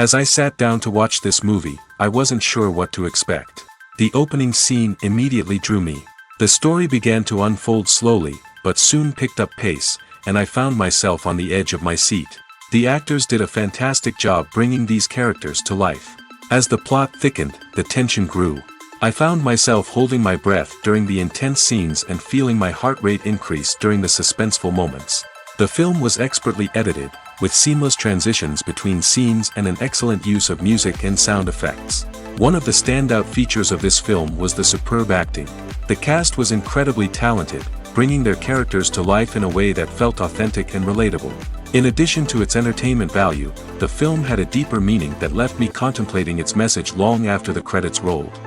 As I sat down to watch this movie, I wasn't sure what to expect. The opening scene immediately drew me. The story began to unfold slowly, but soon picked up pace, and I found myself on the edge of my seat. The actors did a fantastic job bringing these characters to life. As the plot thickened, the tension grew. I found myself holding my breath during the intense scenes and feeling my heart rate increase during the suspenseful moments. The film was expertly edited, with seamless transitions between scenes and an excellent use of music and sound effects. One of the standout features of this film was the superb acting. The cast was incredibly talented, bringing their characters to life in a way that felt authentic and relatable. In addition to its entertainment value, the film had a deeper meaning that left me contemplating its message long after the credits rolled.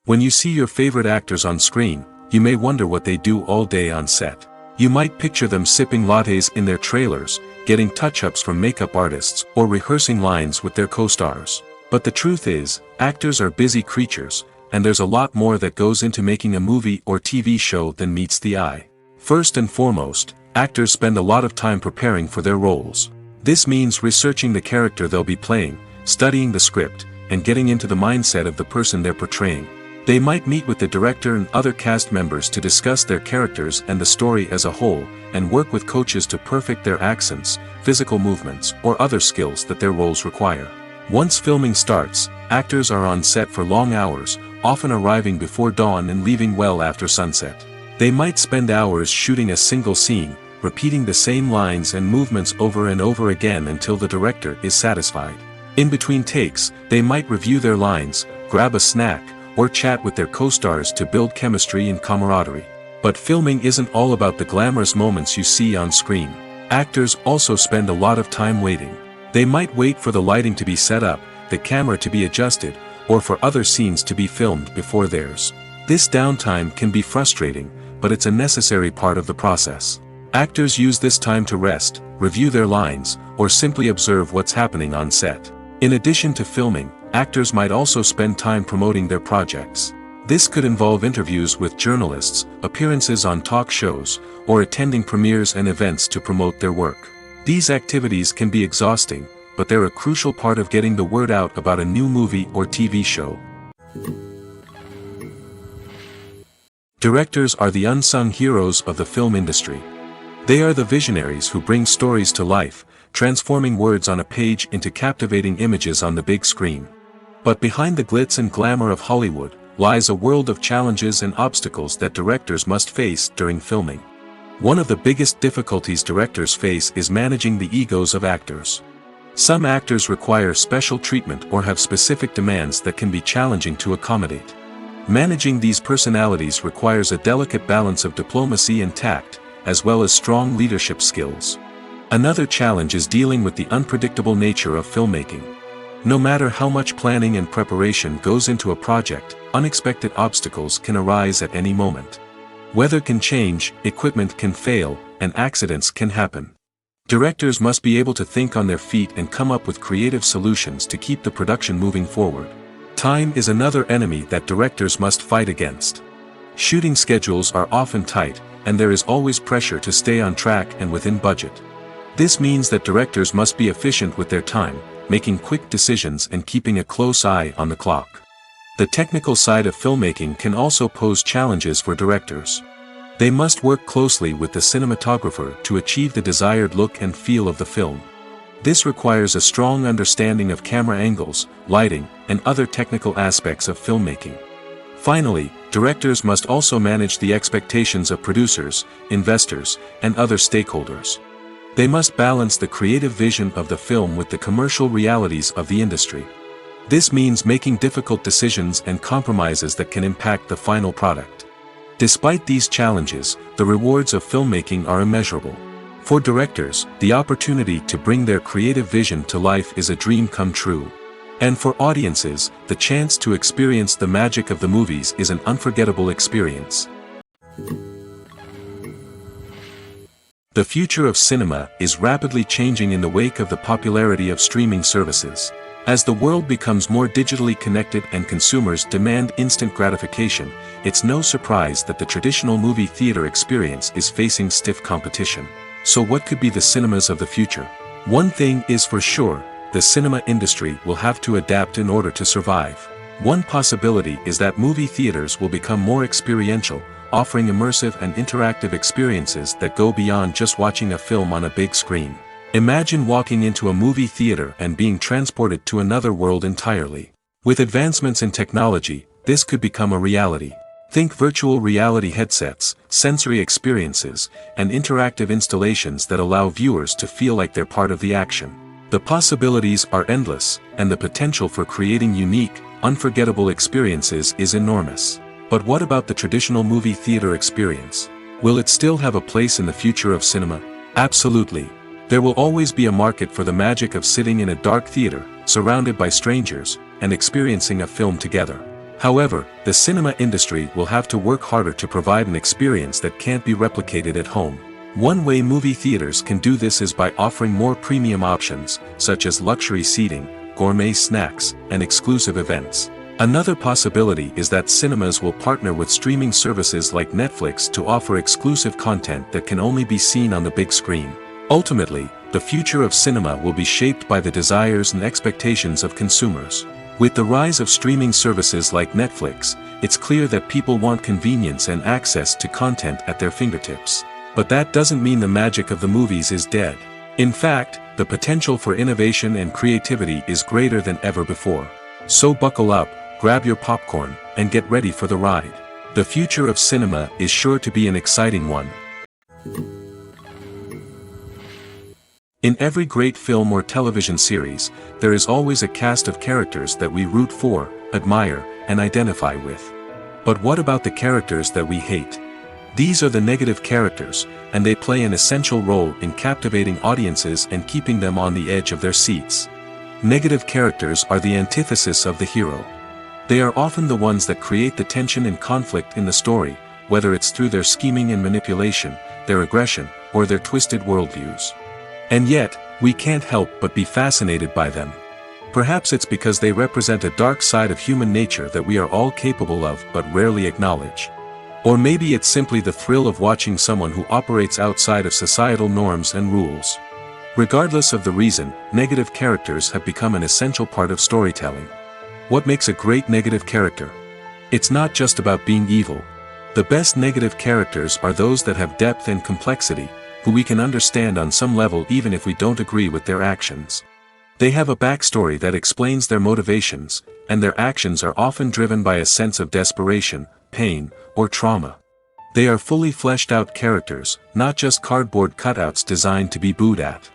When you see your favorite actors on screen, you may wonder what they do all day on set. You might picture them sipping lattes in their trailers, getting touch-ups from makeup artists, or rehearsing lines with their co-stars. But the truth is, actors are busy creatures, and there's a lot more that goes into making a movie or TV show than meets the eye. First and foremost, actors spend a lot of time preparing for their roles. This means researching the character they'll be playing, studying the script, and getting into the mindset of the person they're portraying. They might meet with the director and other cast members to discuss their characters and the story as a whole, and work with coaches to perfect their accents, physical movements, or other skills that their roles require. Once filming starts, actors are on set for long hours, often arriving before dawn and leaving well after sunset. They might spend hours shooting a single scene, repeating the same lines and movements over and over again until the director is satisfied. In between takes, they might review their lines, grab a snack, or chat with their co-stars to build chemistry and camaraderie. But filming isn't all about the glamorous moments you see on screen. Actors also spend a lot of time waiting. They might wait for the lighting to be set up, the camera to be adjusted, or for other scenes to be filmed before theirs. This downtime can be frustrating, but it's a necessary part of the process. Actors use this time to rest, review their lines, or simply observe what's happening on set. In addition to filming, actors might also spend time promoting their projects. This could involve interviews with journalists, appearances on talk shows, or attending premieres and events to promote their work. These activities can be exhausting, but they're a crucial part of getting the word out about a new movie or TV show. Directors are the unsung heroes of the film industry. They are the visionaries who bring stories to life, transforming words on a page into captivating images on the big screen. But behind the glitz and glamour of Hollywood, lies a world of challenges and obstacles that directors must face during filming. One of the biggest difficulties directors face is managing the egos of actors. Some actors require special treatment or have specific demands that can be challenging to accommodate. Managing these personalities requires a delicate balance of diplomacy and tact, as well as strong leadership skills. Another challenge is dealing with the unpredictable nature of filmmaking. No matter how much planning and preparation goes into a project, unexpected obstacles can arise at any moment. Weather can change, equipment can fail, and accidents can happen. Directors must be able to think on their feet and come up with creative solutions to keep the production moving forward. Time is another enemy that directors must fight against. Shooting schedules are often tight, and there is always pressure to stay on track and within budget. This means that directors must be efficient with their time, making quick decisions and keeping a close eye on the clock. The technical side of filmmaking can also pose challenges for directors. They must work closely with the cinematographer to achieve the desired look and feel of the film. This requires a strong understanding of camera angles, lighting, and other technical aspects of filmmaking. Finally, directors must also manage the expectations of producers, investors, and other stakeholders. They must balance the creative vision of the film with the commercial realities of the industry. This means making difficult decisions and compromises that can impact the final product. Despite these challenges, the rewards of filmmaking are immeasurable. For directors, the opportunity to bring their creative vision to life is a dream come true. And for audiences, the chance to experience the magic of the movies is an unforgettable experience. The future of cinema is rapidly changing in the wake of the popularity of streaming services. As the world becomes more digitally connected and consumers demand instant gratification, it's no surprise that the traditional movie theater experience is facing stiff competition. So what could be the cinemas of the future? One thing is for sure, the cinema industry will have to adapt in order to survive. One possibility is that movie theaters will become more experiential, offering immersive and interactive experiences that go beyond just watching a film on a big screen. Imagine walking into a movie theater and being transported to another world entirely. With advancements in technology, this could become a reality. Think virtual reality headsets, sensory experiences, and interactive installations that allow viewers to feel like they're part of the action. The possibilities are endless, and the potential for creating unique, unforgettable experiences is enormous. But what about the traditional movie theater experience? Will it still have a place in the future of cinema? Absolutely. There will always be a market for the magic of sitting in a dark theater, surrounded by strangers, and experiencing a film together. However, the cinema industry will have to work harder to provide an experience that can't be replicated at home. One way movie theaters can do this is by offering more premium options, such as luxury seating, gourmet snacks, and exclusive events. Another possibility is that cinemas will partner with streaming services like Netflix to offer exclusive content that can only be seen on the big screen. Ultimately, the future of cinema will be shaped by the desires and expectations of consumers. With the rise of streaming services like Netflix, it's clear that people want convenience and access to content at their fingertips. But that doesn't mean the magic of the movies is dead. In fact, the potential for innovation and creativity is greater than ever before. So buckle up, grab your popcorn, and get ready for the ride. The future of cinema is sure to be an exciting one. In every great film or television series, there is always a cast of characters that we root for, admire, and identify with. But what about the characters that we hate? These are the negative characters, and they play an essential role in captivating audiences and keeping them on the edge of their seats. Negative characters are the antithesis of the hero. They are often the ones that create the tension and conflict in the story, whether it's through their scheming and manipulation, their aggression, or their twisted worldviews. And yet, we can't help but be fascinated by them. Perhaps it's because they represent a dark side of human nature that we are all capable of but rarely acknowledge. Or maybe it's simply the thrill of watching someone who operates outside of societal norms and rules. Regardless of the reason, negative characters have become an essential part of storytelling. What makes a great negative character? It's not just about being evil. The best negative characters are those that have depth and complexity, who we can understand on some level even if we don't agree with their actions. They have a backstory that explains their motivations, and their actions are often driven by a sense of desperation, pain, or trauma. They are fully fleshed out characters, not just cardboard cutouts designed to be booed at.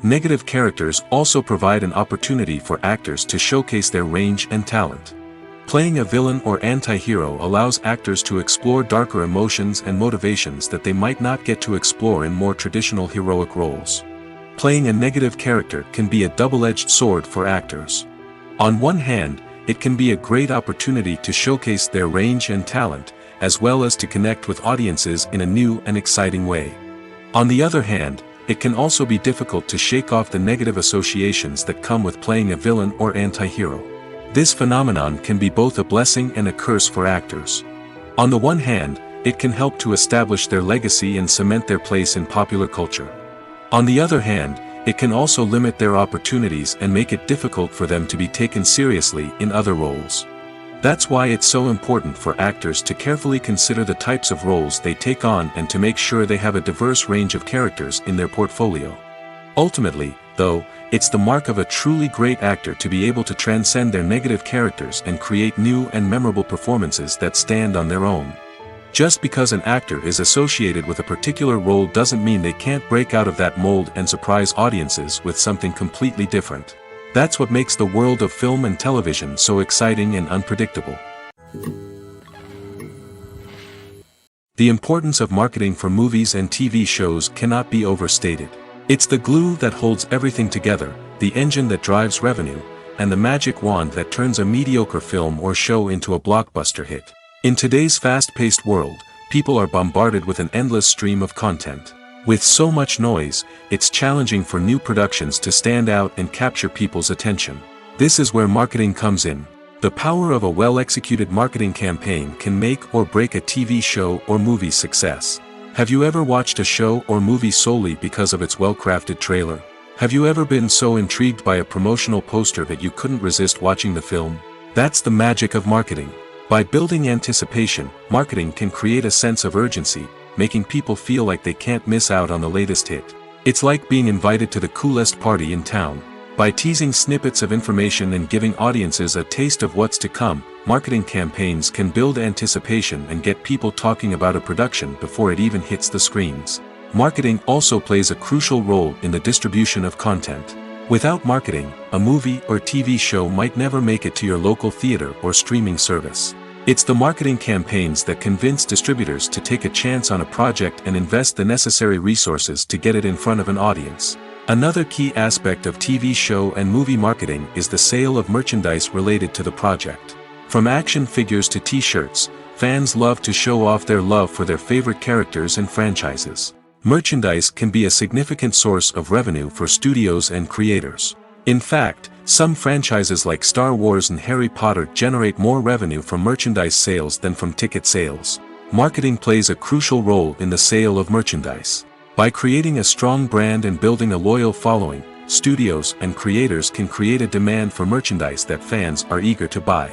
Negative characters also provide an opportunity for actors to showcase their range and talent. Playing a villain or anti-hero allows actors to explore darker emotions and motivations that they might not get to explore in more traditional heroic roles. Playing a negative character can be a double-edged sword for actors. On one hand, it can be a great opportunity to showcase their range and talent, as well as to connect with audiences in a new and exciting way. On the other hand, it can also be difficult to shake off the negative associations that come with playing a villain or anti-hero. This phenomenon can be both a blessing and a curse for actors. On the one hand, it can help to establish their legacy and cement their place in popular culture. On the other hand, it can also limit their opportunities and make it difficult for them to be taken seriously in other roles. That's why it's so important for actors to carefully consider the types of roles they take on and to make sure they have a diverse range of characters in their portfolio. Ultimately, though, it's the mark of a truly great actor to be able to transcend their negative characters and create new and memorable performances that stand on their own. Just because an actor is associated with a particular role doesn't mean they can't break out of that mold and surprise audiences with something completely different. That's what makes the world of film and television so exciting and unpredictable. The importance of marketing for movies and TV shows cannot be overstated. It's the glue that holds everything together, the engine that drives revenue, and the magic wand that turns a mediocre film or show into a blockbuster hit. In today's fast-paced world, people are bombarded with an endless stream of content. With so much noise, it's challenging for new productions to stand out and capture people's attention. This is where marketing comes in. The power of a well-executed marketing campaign can make or break a TV show or movie's success. Have you ever watched a show or movie solely because of its well-crafted trailer? Have you ever been so intrigued by a promotional poster that you couldn't resist watching the film? That's the magic of marketing. By building anticipation, marketing can create a sense of urgency, making people feel like they can't miss out on the latest hit. It's like being invited to the coolest party in town. By teasing snippets of information and giving audiences a taste of what's to come, marketing campaigns can build anticipation and get people talking about a production before it even hits the screens. Marketing also plays a crucial role in the distribution of content. Without marketing, a movie or TV show might never make it to your local theater or streaming service. It's the marketing campaigns that convince distributors to take a chance on a project and invest the necessary resources to get it in front of an audience. Another key aspect of TV show and movie marketing is the sale of merchandise related to the project. From action figures to t-shirts, fans love to show off their love for their favorite characters and franchises. Merchandise can be a significant source of revenue for studios and creators. In fact, some franchises like Star Wars and Harry Potter generate more revenue from merchandise sales than from ticket sales. Marketing plays a crucial role in the sale of merchandise. By creating a strong brand and building a loyal following, studios and creators can create a demand for merchandise that fans are eager to buy.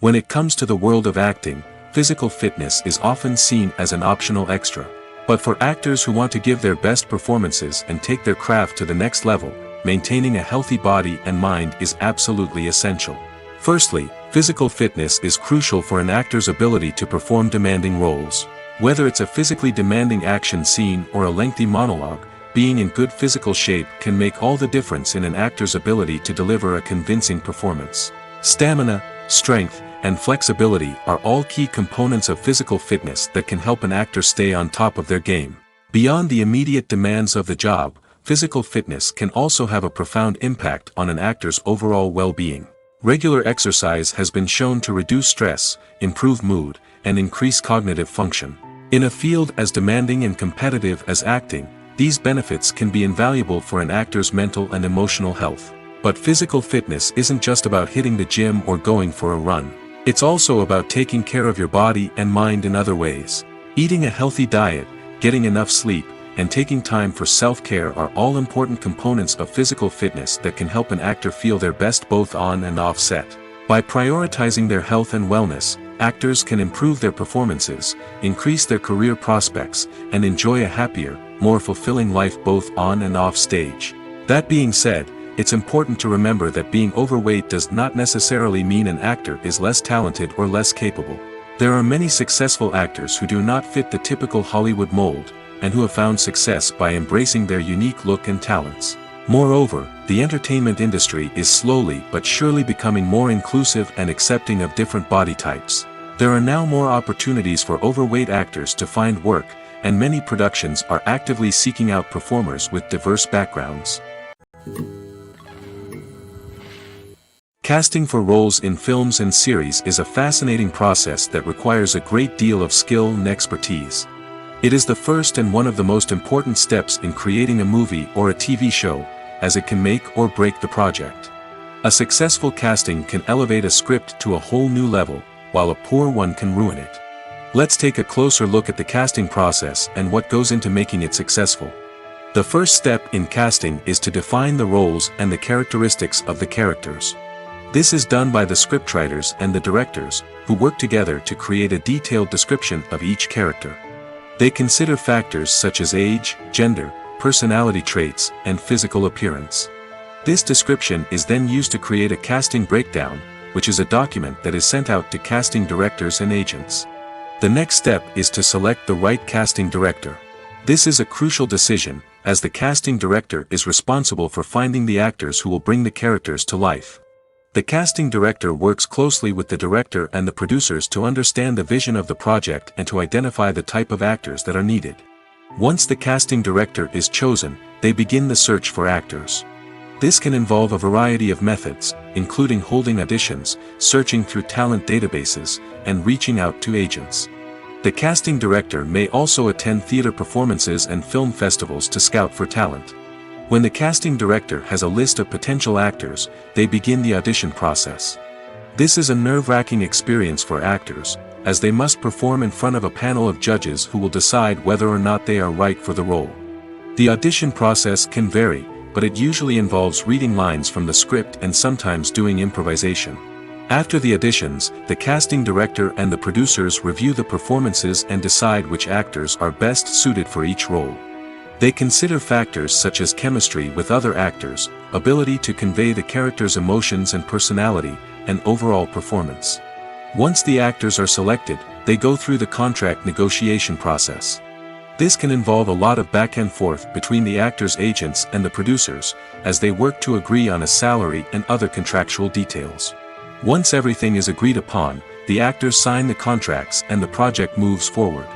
When it comes to the world of acting, physical fitness is often seen as an optional extra. But for actors who want to give their best performances and take their craft to the next level, maintaining a healthy body and mind is absolutely essential. Firstly, physical fitness is crucial for an actor's ability to perform demanding roles. Whether it's a physically demanding action scene or a lengthy monologue, being in good physical shape can make all the difference in an actor's ability to deliver a convincing performance. Stamina, strength, and flexibility are all key components of physical fitness that can help an actor stay on top of their game. Beyond the immediate demands of the job, physical fitness can also have a profound impact on an actor's overall well-being. Regular exercise has been shown to reduce stress, improve mood, and increase cognitive function. In a field as demanding and competitive as acting, these benefits can be invaluable for an actor's mental and emotional health. But physical fitness isn't just about hitting the gym or going for a run. It's also about taking care of your body and mind in other ways. Eating a healthy diet, getting enough sleep, and taking time for self-care are all important components of physical fitness that can help an actor feel their best both on and off set. By prioritizing their health and wellness, actors can improve their performances, increase their career prospects, and enjoy a happier, more fulfilling life both on and off stage. That being said, it's important to remember that being overweight does not necessarily mean an actor is less talented or less capable. There are many successful actors who do not fit the typical Hollywood mold, and who have found success by embracing their unique look and talents. Moreover, the entertainment industry is slowly but surely becoming more inclusive and accepting of different body types. There are now more opportunities for overweight actors to find work, and many productions are actively seeking out performers with diverse backgrounds. Casting for roles in films and series is a fascinating process that requires a great deal of skill and expertise. It is the first and one of the most important steps in creating a movie or a TV show, as it can make or break the project. A successful casting can elevate a script to a whole new level, while a poor one can ruin it. Let's take a closer look at the casting process and what goes into making it successful. The first step in casting is to define the roles and the characteristics of the characters. This is done by the scriptwriters and the directors, who work together to create a detailed description of each character. They consider factors such as age, gender, personality traits, and physical appearance. This description is then used to create a casting breakdown, which is a document that is sent out to casting directors and agents. The next step is to select the right casting director. This is a crucial decision, as the casting director is responsible for finding the actors who will bring the characters to life. The casting director works closely with the director and the producers to understand the vision of the project and to identify the type of actors that are needed. Once the casting director is chosen, they begin the search for actors. This can involve a variety of methods, including holding auditions, searching through talent databases, and reaching out to agents. The casting director may also attend theater performances and film festivals to scout for talent. When the casting director has a list of potential actors, they begin the audition process. This is a nerve-wracking experience for actors, as they must perform in front of a panel of judges who will decide whether or not they are right for the role. The audition process can vary, but it usually involves reading lines from the script and sometimes doing improvisation. After the auditions, the casting director and the producers review the performances and decide which actors are best suited for each role. They consider factors such as chemistry with other actors, ability to convey the character's emotions and personality, and overall performance. Once the actors are selected, they go through the contract negotiation process. This can involve a lot of back and forth between the actors' agents and the producers, as they work to agree on a salary and other contractual details. Once everything is agreed upon, the actors sign the contracts and the project moves forward.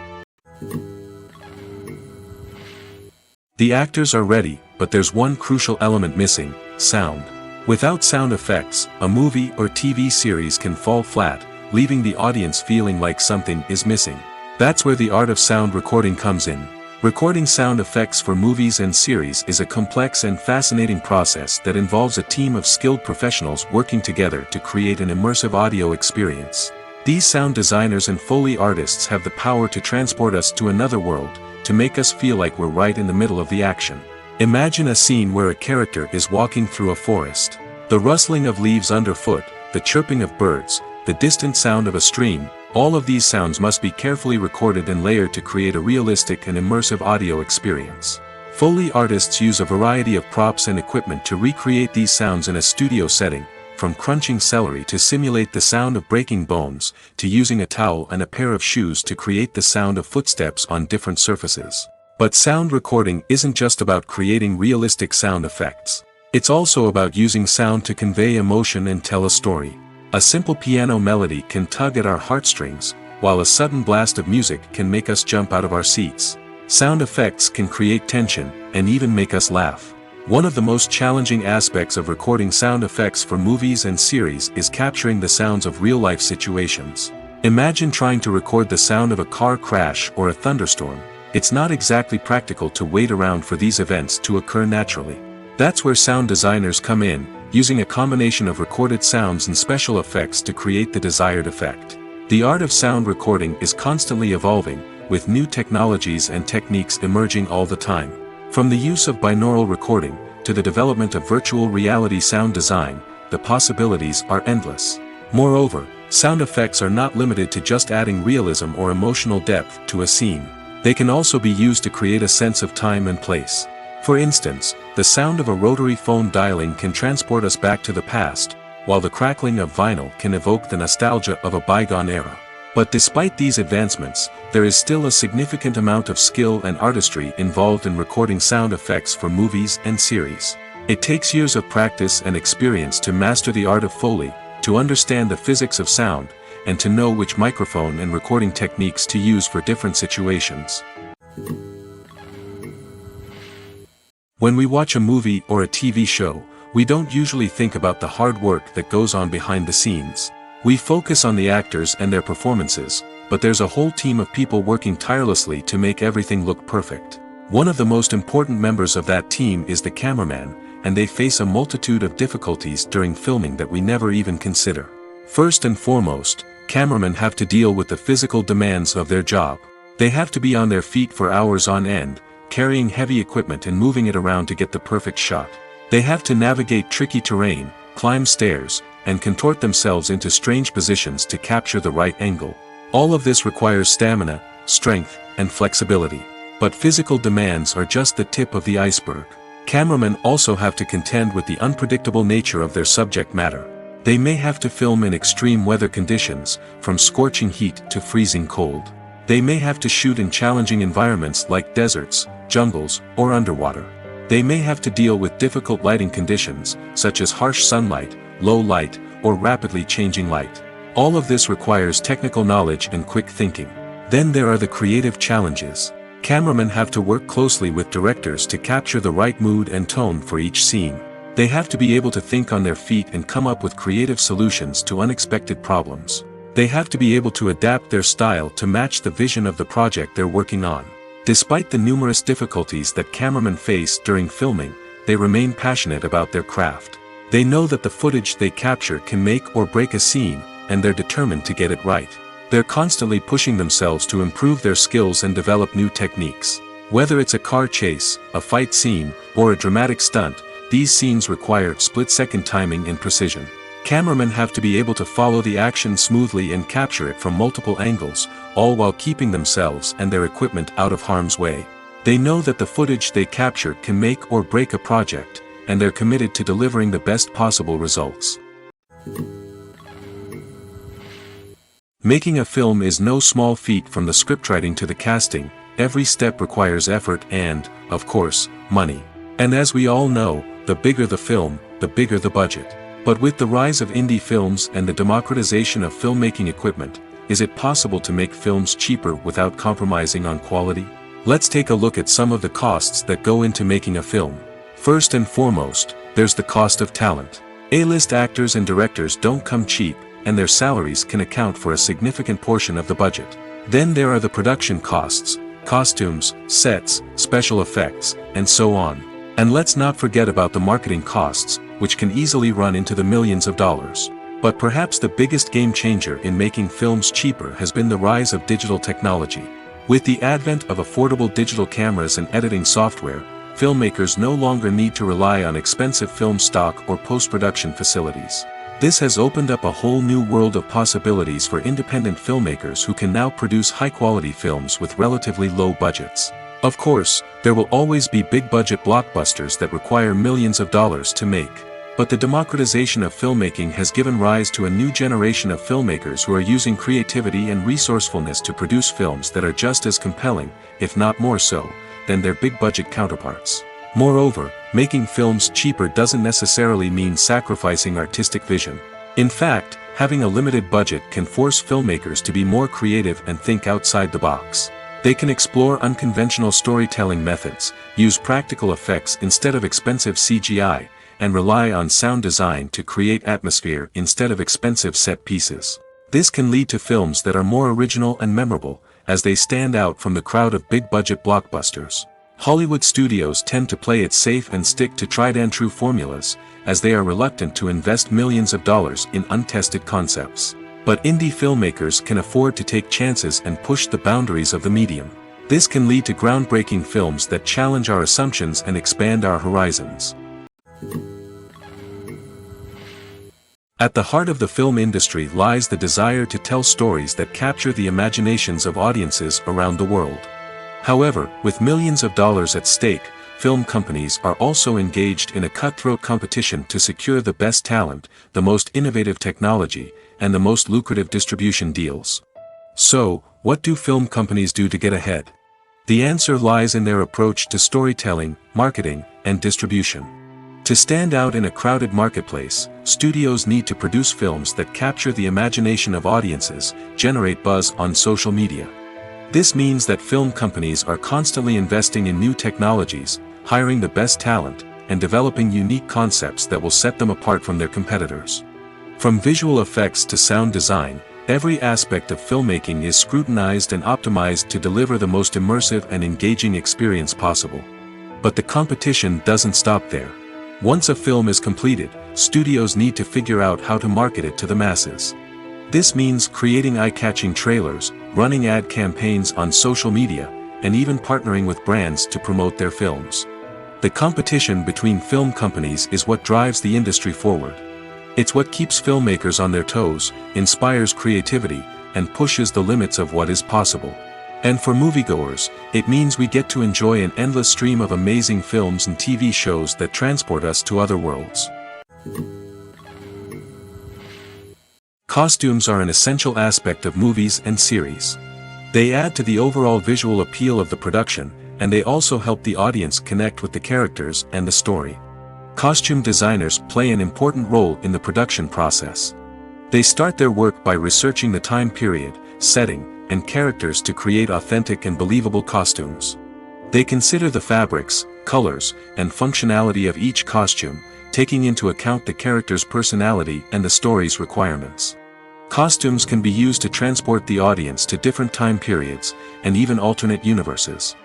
The actors are ready, but there's one crucial element missing: sound. Without sound effects, a movie or TV series can fall flat, leaving the audience feeling like something is missing. That's where the art of sound recording comes in. Recording sound effects for movies and series is a complex and fascinating process that involves a team of skilled professionals working together to create an immersive audio experience. These sound designers and Foley artists have the power to transport us to another world, to make us feel like we're right in the middle of the action. Imagine a scene where a character is walking through a forest. The rustling of leaves underfoot, the chirping of birds, the distant sound of a stream, all of these sounds must be carefully recorded and layered to create a realistic and immersive audio experience. Foley artists use a variety of props and equipment to recreate these sounds in a studio setting, from crunching celery to simulate the sound of breaking bones, to using a towel and a pair of shoes to create the sound of footsteps on different surfaces. But sound recording isn't just about creating realistic sound effects. It's also about using sound to convey emotion and tell a story. A simple piano melody can tug at our heartstrings, while a sudden blast of music can make us jump out of our seats. Sound effects can create tension, and even make us laugh. One of the most challenging aspects of recording sound effects for movies and series is capturing the sounds of real-life situations. Imagine trying to record the sound of a car crash or a thunderstorm. It's not exactly practical to wait around for these events to occur naturally. That's where sound designers come in, using a combination of recorded sounds and special effects to create the desired effect. The art of sound recording is constantly evolving, with new technologies and techniques emerging all the time. From the use of binaural recording, to the development of virtual reality sound design, the possibilities are endless. Moreover, sound effects are not limited to just adding realism or emotional depth to a scene. They can also be used to create a sense of time and place. For instance, the sound of a rotary phone dialing can transport us back to the past, while the crackling of vinyl can evoke the nostalgia of a bygone era. But despite these advancements, there is still a significant amount of skill and artistry involved in recording sound effects for movies and series. It takes years of practice and experience to master the art of Foley, to understand the physics of sound, and to know which microphone and recording techniques to use for different situations. When we watch a movie or a TV show, we don't usually think about the hard work that goes on behind the scenes. We focus on the actors and their performances, but there's a whole team of people working tirelessly to make everything look perfect. One of the most important members of that team is the cameraman, and they face a multitude of difficulties during filming that we never even consider. First and foremost, cameramen have to deal with the physical demands of their job. They have to be on their feet for hours on end, carrying heavy equipment and moving it around to get the perfect shot. They have to navigate tricky terrain, climb stairs, and contort themselves into strange positions to capture the right angle. All of this requires stamina, strength, and flexibility. But physical demands are just the tip of the iceberg. Cameramen also have to contend with the unpredictable nature of their subject matter. They may have to film in extreme weather conditions, from scorching heat to freezing cold. They may have to shoot in challenging environments like deserts, jungles, or underwater. They may have to deal with difficult lighting conditions, such as harsh sunlight, low light, or rapidly changing light. All of this requires technical knowledge and quick thinking. Then there are the creative challenges. Cameramen have to work closely with directors to capture the right mood and tone for each scene. They have to be able to think on their feet and come up with creative solutions to unexpected problems. They have to be able to adapt their style to match the vision of the project they're working on. Despite the numerous difficulties that cameramen face during filming, they remain passionate about their craft. They know that the footage they capture can make or break a scene, and they're determined to get it right. They're constantly pushing themselves to improve their skills and develop new techniques. Whether it's a car chase, a fight scene, or a dramatic stunt, these scenes require split-second timing and precision. Cameramen have to be able to follow the action smoothly and capture it from multiple angles, all while keeping themselves and their equipment out of harm's way. They know that the footage they capture can make or break a project, and they're committed to delivering the best possible results. Making a film is no small feat. From the scriptwriting to the casting, every step requires effort and, of course, money. And as we all know, the bigger the film, the bigger the budget. But with the rise of indie films and the democratization of filmmaking equipment, is it possible to make films cheaper without compromising on quality? Let's take a look at some of the costs that go into making a film. First and foremost, there's the cost of talent. A-list actors and directors don't come cheap, and their salaries can account for a significant portion of the budget. Then there are the production costs, costumes, sets, special effects, and so on. And let's not forget about the marketing costs, which can easily run into the millions of dollars. But perhaps the biggest game changer in making films cheaper has been the rise of digital technology. With the advent of affordable digital cameras and editing software, filmmakers no longer need to rely on expensive film stock or post-production facilities. This has opened up a whole new world of possibilities for independent filmmakers who can now produce high-quality films with relatively low budgets. Of course, there will always be big-budget blockbusters that require millions of dollars to make. But the democratization of filmmaking has given rise to a new generation of filmmakers who are using creativity and resourcefulness to produce films that are just as compelling, if not more so, than their big-budget counterparts. Moreover, making films cheaper doesn't necessarily mean sacrificing artistic vision. In fact, having a limited budget can force filmmakers to be more creative and think outside the box. They can explore unconventional storytelling methods, use practical effects instead of expensive CGI, and rely on sound design to create atmosphere instead of expensive set pieces. This can lead to films that are more original and memorable, as they stand out from the crowd of big-budget blockbusters. Hollywood studios tend to play it safe and stick to tried-and-true formulas, as they are reluctant to invest millions of dollars in untested concepts. But indie filmmakers can afford to take chances and push the boundaries of the medium. This can lead to groundbreaking films that challenge our assumptions and expand our horizons. At the heart of the film industry lies the desire to tell stories that capture the imaginations of audiences around the world. However, with millions of dollars at stake, film companies are also engaged in a cutthroat competition to secure the best talent, the most innovative technology, and the most lucrative distribution deals. So, what do film companies do to get ahead? The answer lies in their approach to storytelling, marketing, and distribution. To stand out in a crowded marketplace, studios need to produce films that capture the imagination of audiences, generate buzz on social media. This means that film companies are constantly investing in new technologies, hiring the best talent, and developing unique concepts that will set them apart from their competitors. From visual effects to sound design, every aspect of filmmaking is scrutinized and optimized to deliver the most immersive and engaging experience possible. But the competition doesn't stop there. Once a film is completed, studios need to figure out how to market it to the masses. This means creating eye-catching trailers, running ad campaigns on social media, and even partnering with brands to promote their films. The competition between film companies is what drives the industry forward. It's what keeps filmmakers on their toes, inspires creativity, and pushes the limits of what is possible. And for moviegoers, it means we get to enjoy an endless stream of amazing films and TV shows that transport us to other worlds. Costumes are an essential aspect of movies and series. They add to the overall visual appeal of the production, and they also help the audience connect with the characters and the story. Costume designers play an important role in the production process. They start their work by researching the time period, setting, and characters to create authentic and believable costumes. They consider the fabrics, colors, and functionality of each costume, taking into account the character's personality and the story's requirements. Costumes can be used to transport the audience to different time periods, and even alternate universes.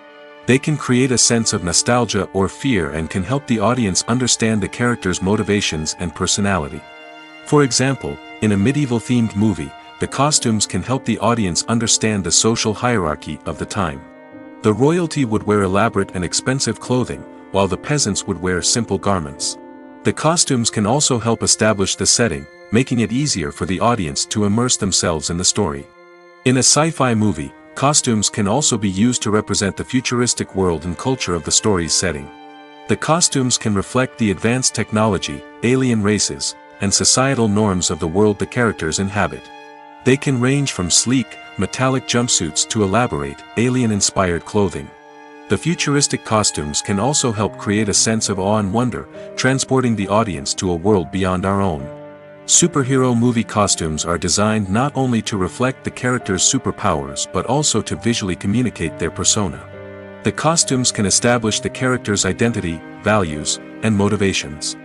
They can create a sense of nostalgia or fear and can help the audience understand the character's motivations and personality. For example, in a medieval-themed movie, the costumes can help the audience understand the social hierarchy of the time. The royalty would wear elaborate and expensive clothing, while the peasants would wear simple garments. The costumes can also help establish the setting, making it easier for the audience to immerse themselves in the story. In a sci-fi movie, costumes can also be used to represent the futuristic world and culture of the story's setting. The costumes can reflect the advanced technology, alien races, and societal norms of the world the characters inhabit. They can range from sleek, metallic jumpsuits to elaborate, alien-inspired clothing. The futuristic costumes can also help create a sense of awe and wonder, transporting the audience to a world beyond our own. Superhero movie costumes are designed not only to reflect the character's superpowers but also to visually communicate their persona. The costumes can establish the character's identity, values, and motivations.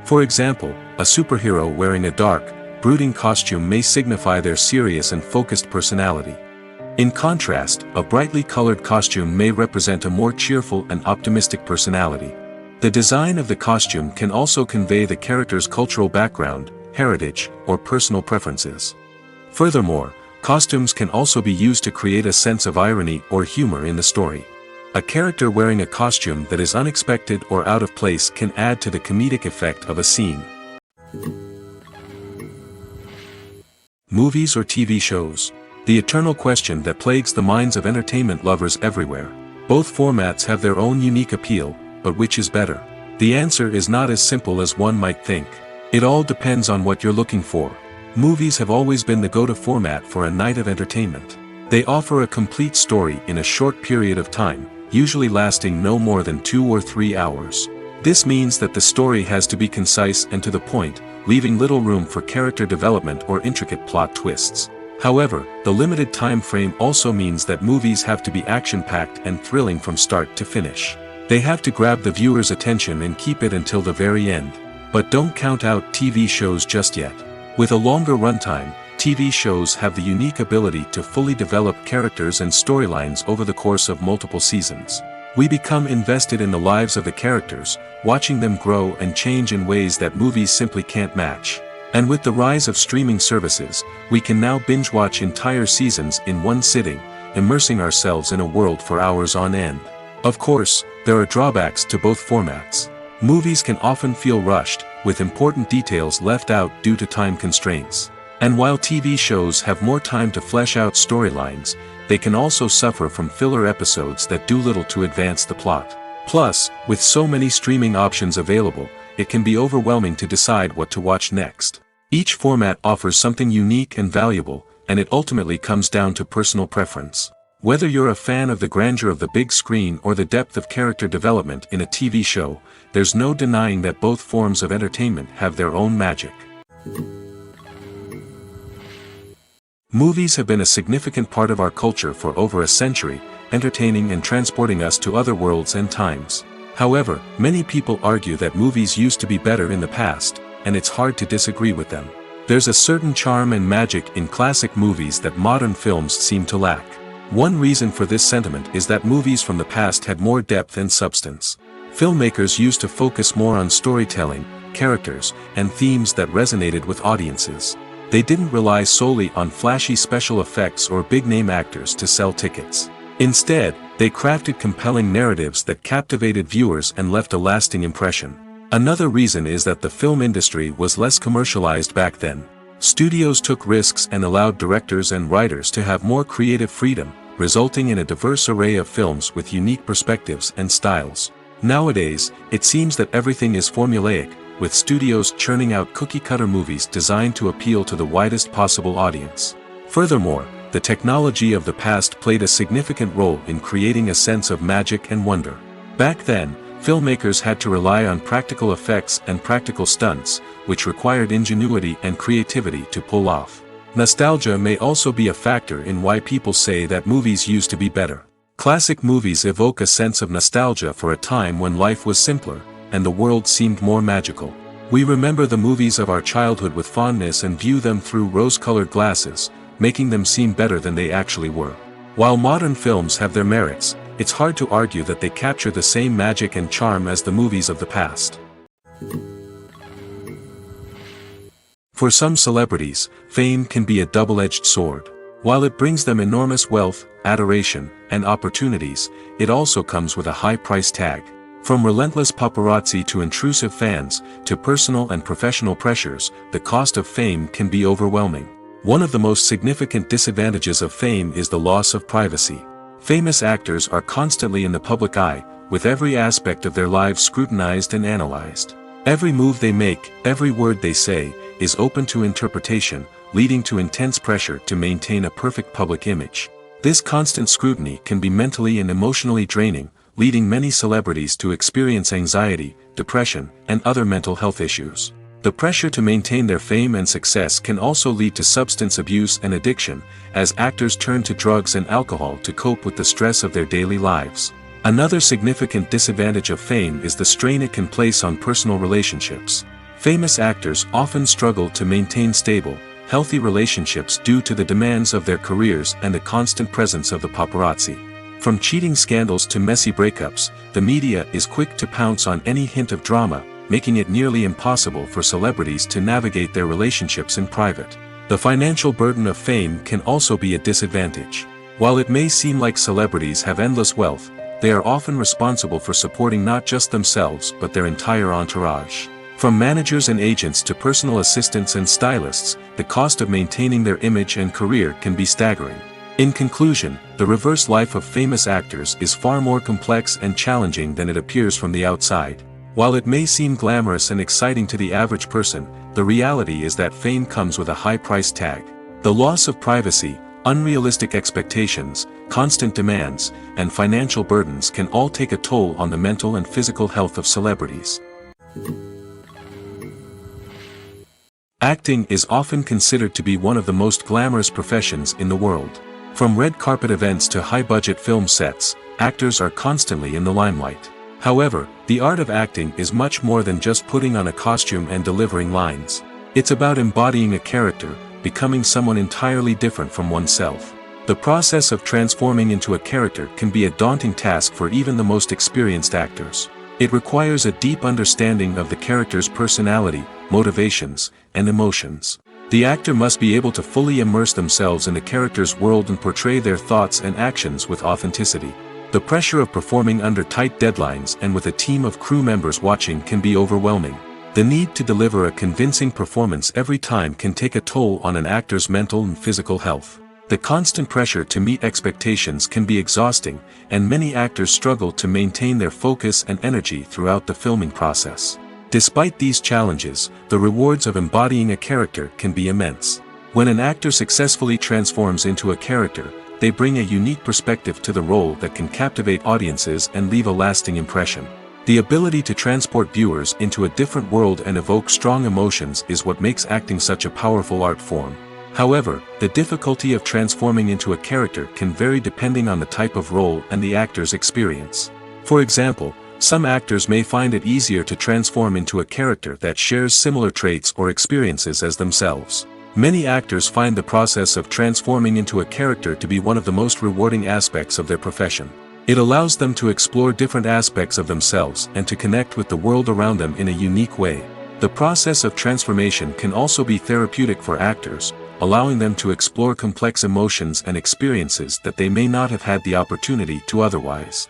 For example, a superhero wearing a dark, brooding costume may signify their serious and focused personality. In contrast, a brightly colored costume may represent a more cheerful and optimistic personality. The design of the costume can also convey the character's cultural background, heritage, or personal preferences. Furthermore, costumes can also be used to create a sense of irony or humor in the story. A character wearing a costume that is unexpected or out of place can add to the comedic effect of a scene. Movies or TV shows? The eternal question that plagues the minds of entertainment lovers everywhere. Both formats have their own unique appeal, but which is better? The answer is not as simple as one might think. It all depends on what you're looking for. Movies have always been the go-to format for a night of entertainment. They offer a complete story in a short period of time, usually lasting no more than 2 or 3 hours. This means that the story has to be concise and to the point, leaving little room for character development or intricate plot twists. However, the limited time frame also means that movies have to be action-packed and thrilling from start to finish. They have to grab the viewer's attention and keep it until the very end. But don't count out TV shows just yet. With a longer runtime, TV shows have the unique ability to fully develop characters and storylines over the course of multiple seasons. We become invested in the lives of the characters, watching them grow and change in ways that movies simply can't match. And with the rise of streaming services, we can now binge-watch entire seasons in one sitting, immersing ourselves in a world for hours on end. Of course, there are drawbacks to both formats. Movies can often feel rushed, with important details left out due to time constraints. And while TV shows have more time to flesh out storylines, they can also suffer from filler episodes that do little to advance the plot. Plus, with so many streaming options available, it can be overwhelming to decide what to watch next. Each format offers something unique and valuable, and it ultimately comes down to personal preference. Whether you're a fan of the grandeur of the big screen or the depth of character development in a TV show, there's no denying that both forms of entertainment have their own magic. Movies have been a significant part of our culture for over a century, entertaining and transporting us to other worlds and times. However, many people argue that movies used to be better in the past, and it's hard to disagree with them. There's a certain charm and magic in classic movies that modern films seem to lack. One reason for this sentiment is that movies from the past had more depth and substance. Filmmakers used to focus more on storytelling, characters, and themes that resonated with audiences. They didn't rely solely on flashy special effects or big-name actors to sell tickets. Instead, they crafted compelling narratives that captivated viewers and left a lasting impression. Another reason is that the film industry was less commercialized back then. Studios took risks and allowed directors and writers to have more creative freedom, resulting in a diverse array of films with unique perspectives and styles. Nowadays, it seems that everything is formulaic, with studios churning out cookie-cutter movies designed to appeal to the widest possible audience. Furthermore, the technology of the past played a significant role in creating a sense of magic and wonder. Back then, filmmakers had to rely on practical effects and practical stunts, which required ingenuity and creativity to pull off. Nostalgia may also be a factor in why people say that movies used to be better. Classic movies evoke a sense of nostalgia for a time when life was simpler, and the world seemed more magical. We remember the movies of our childhood with fondness and view them through rose-colored glasses, making them seem better than they actually were. While modern films have their merits, it's hard to argue that they capture the same magic and charm as the movies of the past. For some celebrities, fame can be a double-edged sword. While it brings them enormous wealth, adoration, and opportunities, it also comes with a high price tag. From relentless paparazzi to intrusive fans, to personal and professional pressures, the cost of fame can be overwhelming. One of the most significant disadvantages of fame is the loss of privacy. Famous actors are constantly in the public eye, with every aspect of their lives scrutinized and analyzed. Every move they make, every word they say, is open to interpretation, leading to intense pressure to maintain a perfect public image. This constant scrutiny can be mentally and emotionally draining, leading many celebrities to experience anxiety, depression, and other mental health issues. The pressure to maintain their fame and success can also lead to substance abuse and addiction, as actors turn to drugs and alcohol to cope with the stress of their daily lives. Another significant disadvantage of fame is the strain it can place on personal relationships. Famous actors often struggle to maintain stable, healthy relationships due to the demands of their careers and the constant presence of the paparazzi. From cheating scandals to messy breakups, the media is quick to pounce on any hint of drama, making it nearly impossible for celebrities to navigate their relationships in private. The financial burden of fame can also be a disadvantage. While it may seem like celebrities have endless wealth, they are often responsible for supporting not just themselves but their entire entourage. From managers and agents to personal assistants and stylists, the cost of maintaining their image and career can be staggering. In conclusion, the reverse life of famous actors is far more complex and challenging than it appears from the outside. While it may seem glamorous and exciting to the average person, the reality is that fame comes with a high price tag. The loss of privacy, unrealistic expectations, constant demands, and financial burdens can all take a toll on the mental and physical health of celebrities. Acting is often considered to be one of the most glamorous professions in the world. From red carpet events to high-budget film sets, actors are constantly in the limelight. However, the art of acting is much more than just putting on a costume and delivering lines. It's about embodying a character, becoming someone entirely different from oneself. The process of transforming into a character can be a daunting task for even the most experienced actors. It requires a deep understanding of the character's personality, motivations, and emotions. The actor must be able to fully immerse themselves in the character's world and portray their thoughts and actions with authenticity. The pressure of performing under tight deadlines and with a team of crew members watching can be overwhelming. The need to deliver a convincing performance every time can take a toll on an actor's mental and physical health. The constant pressure to meet expectations can be exhausting, and many actors struggle to maintain their focus and energy throughout the filming process. Despite these challenges, the rewards of embodying a character can be immense. When an actor successfully transforms into a character, they bring a unique perspective to the role that can captivate audiences and leave a lasting impression. The ability to transport viewers into a different world and evoke strong emotions is what makes acting such a powerful art form. However, the difficulty of transforming into a character can vary depending on the type of role and the actor's experience. For example, some actors may find it easier to transform into a character that shares similar traits or experiences as themselves. Many actors find the process of transforming into a character to be one of the most rewarding aspects of their profession. It allows them to explore different aspects of themselves and to connect with the world around them in a unique way. The process of transformation can also be therapeutic for actors, allowing them to explore complex emotions and experiences that they may not have had the opportunity to otherwise.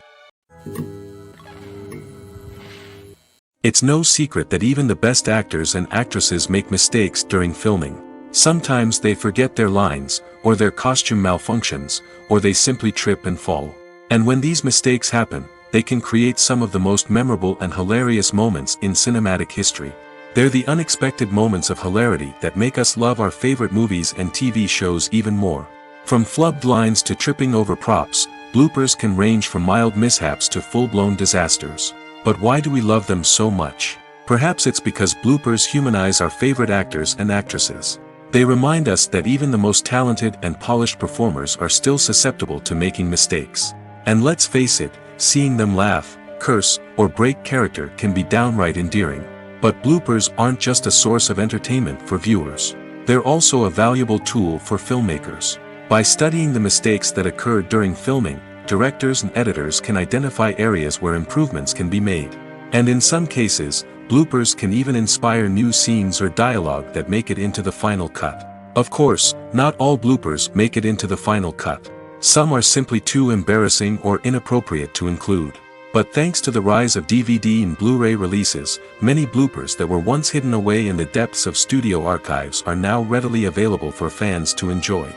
It's no secret that even the best actors and actresses make mistakes during filming. Sometimes they forget their lines, or their costume malfunctions, or they simply trip and fall. And when these mistakes happen, they can create some of the most memorable and hilarious moments in cinematic history. They're the unexpected moments of hilarity that make us love our favorite movies and TV shows even more. From flubbed lines to tripping over props, bloopers can range from mild mishaps to full-blown disasters. But why do we love them so much? Perhaps it's because bloopers humanize our favorite actors and actresses. They remind us that even the most talented and polished performers are still susceptible to making mistakes. And let's face it, seeing them laugh, curse, or break character can be downright endearing. But bloopers aren't just a source of entertainment for viewers. They're also a valuable tool for filmmakers. By studying the mistakes that occurred during filming, directors and editors can identify areas where improvements can be made. And in some cases, bloopers can even inspire new scenes or dialogue that make it into the final cut. Of course, not all bloopers make it into the final cut. Some are simply too embarrassing or inappropriate to include. But thanks to the rise of DVD and Blu-ray releases, many bloopers that were once hidden away in the depths of studio archives are now readily available for fans to enjoy.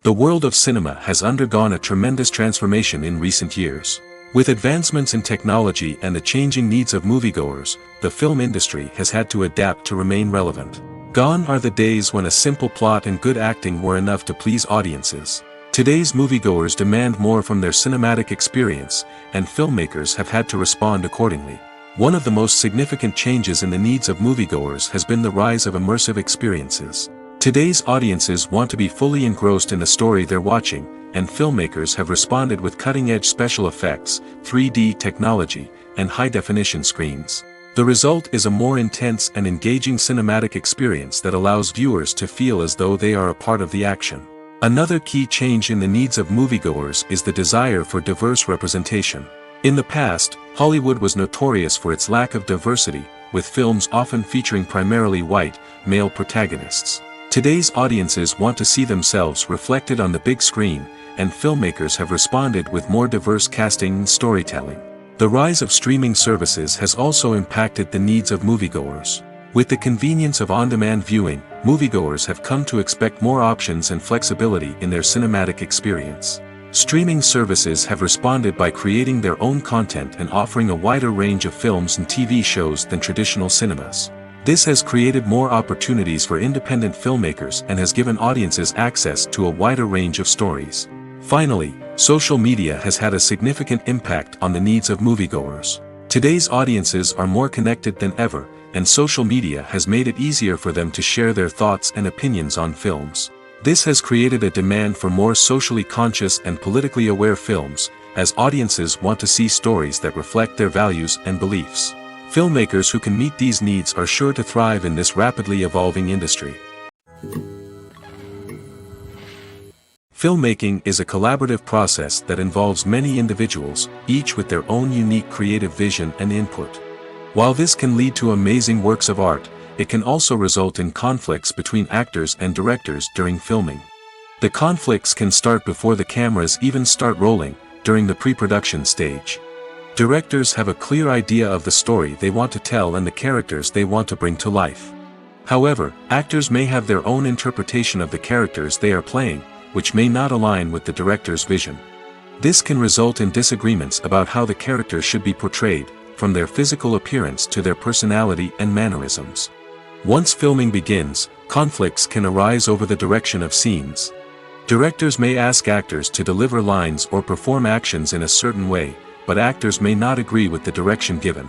The world of cinema has undergone a tremendous transformation in recent years. With advancements in technology and the changing needs of moviegoers, the film industry has had to adapt to remain relevant. Gone are the days when a simple plot and good acting were enough to please audiences. Today's moviegoers demand more from their cinematic experience, and filmmakers have had to respond accordingly. One of the most significant changes in the needs of moviegoers has been the rise of immersive experiences. Today's audiences want to be fully engrossed in the story they're watching, and filmmakers have responded with cutting-edge special effects, 3D technology, and high-definition screens. The result is a more intense and engaging cinematic experience that allows viewers to feel as though they are a part of the action. Another key change in the needs of moviegoers is the desire for diverse representation. In the past, Hollywood was notorious for its lack of diversity, with films often featuring primarily white, male protagonists. Today's audiences want to see themselves reflected on the big screen, and filmmakers have responded with more diverse casting and storytelling. The rise of streaming services has also impacted the needs of moviegoers. With the convenience of on-demand viewing, moviegoers have come to expect more options and flexibility in their cinematic experience. Streaming services have responded by creating their own content and offering a wider range of films and TV shows than traditional cinemas. This has created more opportunities for independent filmmakers and has given audiences access to a wider range of stories. Finally, social media has had a significant impact on the needs of moviegoers. Today's audiences are more connected than ever, and social media has made it easier for them to share their thoughts and opinions on films. This has created a demand for more socially conscious and politically aware films, as audiences want to see stories that reflect their values and beliefs. Filmmakers who can meet these needs are sure to thrive in this rapidly evolving industry. Filmmaking is a collaborative process that involves many individuals, each with their own unique creative vision and input. While this can lead to amazing works of art, it can also result in conflicts between actors and directors during filming. The conflicts can start before the cameras even start rolling, during the pre-production stage. Directors have a clear idea of the story they want to tell and the characters they want to bring to life. However, actors may have their own interpretation of the characters they are playing, which may not align with the director's vision. This can result in disagreements about how the characters should be portrayed, from their physical appearance to their personality and mannerisms. Once filming begins, conflicts can arise over the direction of scenes. Directors may ask actors to deliver lines or perform actions in a certain way, but actors may not agree with the direction given.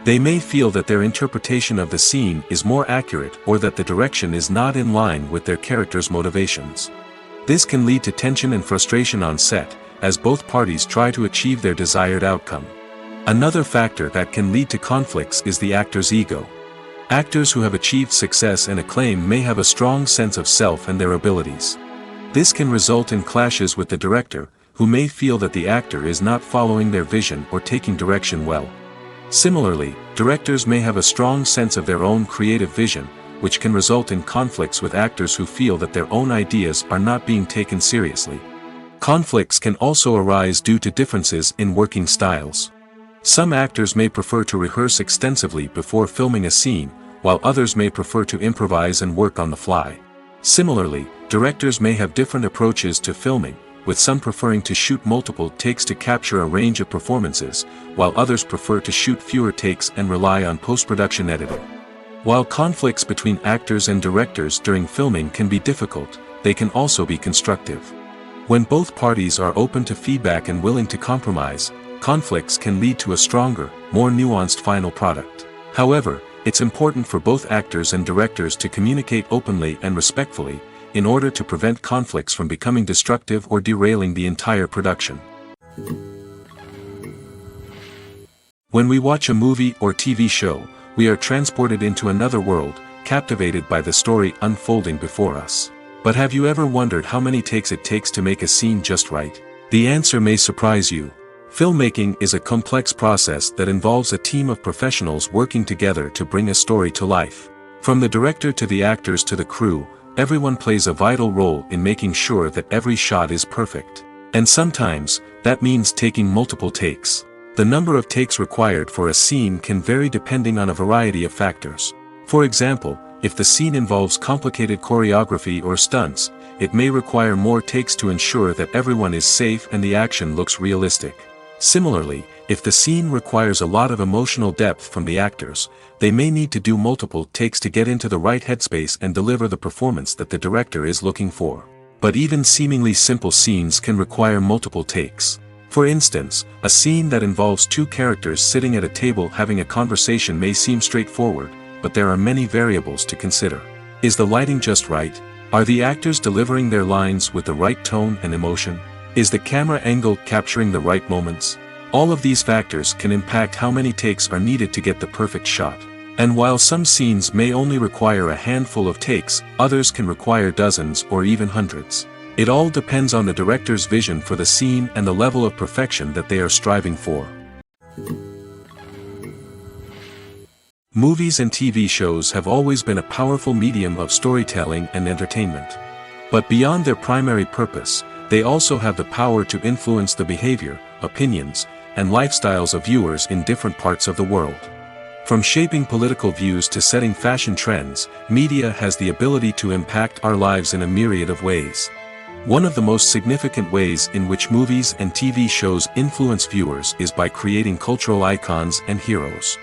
They may feel that their interpretation of the scene is more accurate or that the direction is not in line with their character's motivations. This can lead to tension and frustration on set, as both parties try to achieve their desired outcome. Another factor that can lead to conflicts is the actor's ego. Actors who have achieved success and acclaim may have a strong sense of self and their abilities. This can result in clashes with the director, who may feel that the actor is not following their vision or taking direction well. Similarly, directors may have a strong sense of their own creative vision, which can result in conflicts with actors who feel that their own ideas are not being taken seriously. Conflicts can also arise due to differences in working styles. Some actors may prefer to rehearse extensively before filming a scene, while others may prefer to improvise and work on the fly. Similarly, directors may have different approaches to filming, with some preferring to shoot multiple takes to capture a range of performances, while others prefer to shoot fewer takes and rely on post-production editing. While conflicts between actors and directors during filming can be difficult, they can also be constructive. When both parties are open to feedback and willing to compromise, conflicts can lead to a stronger, more nuanced final product. However, it's important for both actors and directors to communicate openly and respectfully, in order to prevent conflicts from becoming destructive or derailing the entire production. When we watch a movie or TV show, we are transported into another world, captivated by the story unfolding before us. But have you ever wondered how many takes it takes to make a scene just right? The answer may surprise you. Filmmaking is a complex process that involves a team of professionals working together to bring a story to life. From the director to the actors to the crew, everyone plays a vital role in making sure that every shot is perfect. And sometimes, that means taking multiple takes. The number of takes required for a scene can vary depending on a variety of factors. For example, if the scene involves complicated choreography or stunts, it may require more takes to ensure that everyone is safe and the action looks realistic. Similarly, if the scene requires a lot of emotional depth from the actors, they may need to do multiple takes to get into the right headspace and deliver the performance that the director is looking for. But even seemingly simple scenes can require multiple takes. For instance, a scene that involves two characters sitting at a table having a conversation may seem straightforward, but there are many variables to consider. Is the lighting just right? Are the actors delivering their lines with the right tone and emotion? Is the camera angle capturing the right moments? All of these factors can impact how many takes are needed to get the perfect shot. And while some scenes may only require a handful of takes, others can require dozens or even hundreds. It all depends on the director's vision for the scene and the level of perfection that they are striving for. Movies and TV shows have always been a powerful medium of storytelling and entertainment. But beyond their primary purpose, they also have the power to influence the behavior, opinions, and lifestyles of viewers in different parts of the world. From shaping political views to setting fashion trends, media has the ability to impact our lives in a myriad of ways. One of the most significant ways in which movies and TV shows influence viewers is by creating cultural icons and heroes.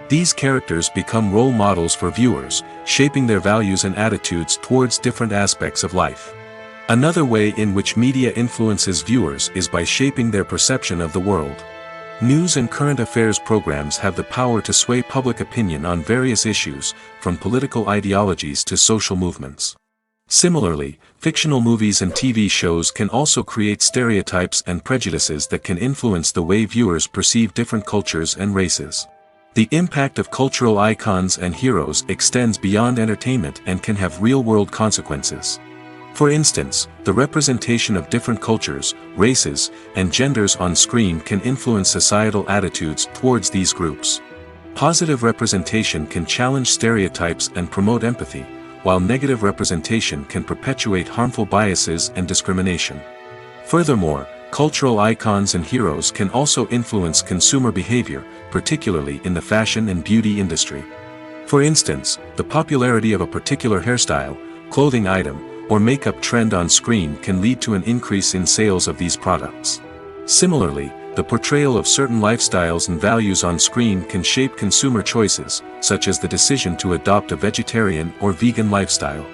These characters become role models for viewers, shaping their values and attitudes towards different aspects of life. Another way in which media influences viewers is by shaping their perception of the world. News and current affairs programs have the power to sway public opinion on various issues, from political ideologies to social movements. Similarly, fictional movies and TV shows can also create stereotypes and prejudices that can influence the way viewers perceive different cultures and races. The impact of cultural icons and heroes extends beyond entertainment and can have real-world consequences. For instance, the representation of different cultures, races, and genders on screen can influence societal attitudes towards these groups. Positive representation can challenge stereotypes and promote empathy, while negative representation can perpetuate harmful biases and discrimination. Furthermore, cultural icons and heroes can also influence consumer behavior, particularly in the fashion and beauty industry. For instance, the popularity of a particular hairstyle, clothing item, or makeup trend on screen can lead to an increase in sales of these products. Similarly, the portrayal of certain lifestyles and values on screen can shape consumer choices, such as the decision to adopt a vegetarian or vegan lifestyle.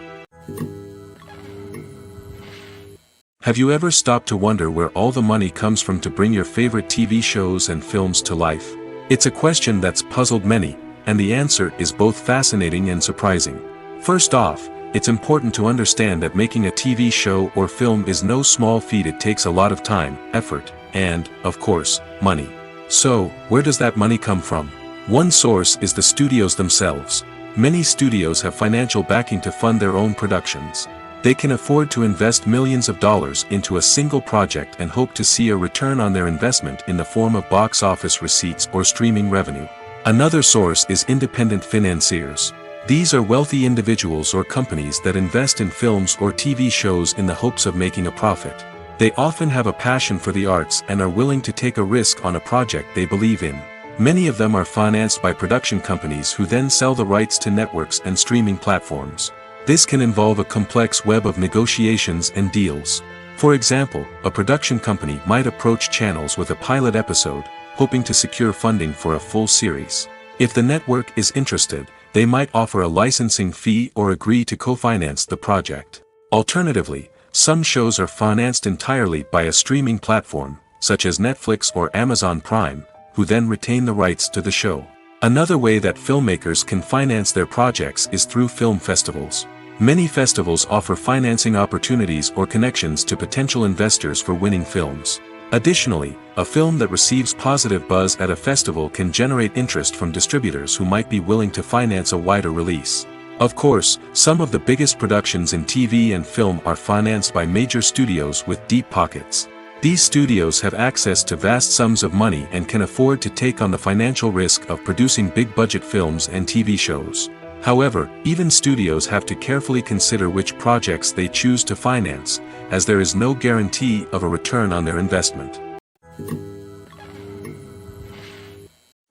Have you ever stopped to wonder where all the money comes from to bring your favorite TV shows and films to life? It's a question that's puzzled many, and the answer is both fascinating and surprising. First off, it's important to understand that making a TV show or film is no small feat. It takes a lot of time, effort, and, of course, money. So, where does that money come from? One source is the studios themselves. Many studios have financial backing to fund their own productions. They can afford to invest millions of dollars into a single project and hope to see a return on their investment in the form of box office receipts or streaming revenue. Another source is independent financiers. These are wealthy individuals or companies that invest in films or TV shows in the hopes of making a profit. They often have a passion for the arts and are willing to take a risk on a project they believe in. Many of them are financed by production companies who then sell the rights to networks and streaming platforms. This can involve a complex web of negotiations and deals. For example, a production company might approach channels with a pilot episode, hoping to secure funding for a full series. If the network is interested, they might offer a licensing fee or agree to co-finance the project. Alternatively, some shows are financed entirely by a streaming platform, such as Netflix or Amazon Prime, who then retain the rights to the show. Another way that filmmakers can finance their projects is through film festivals. Many festivals offer financing opportunities or connections to potential investors for winning films. Additionally, a film that receives positive buzz at a festival can generate interest from distributors who might be willing to finance a wider release. Of course, some of the biggest productions in TV and film are financed by major studios with deep pockets. These studios have access to vast sums of money and can afford to take on the financial risk of producing big-budget films and TV shows. However, even studios have to carefully consider which projects they choose to finance, as there is no guarantee of a return on their investment.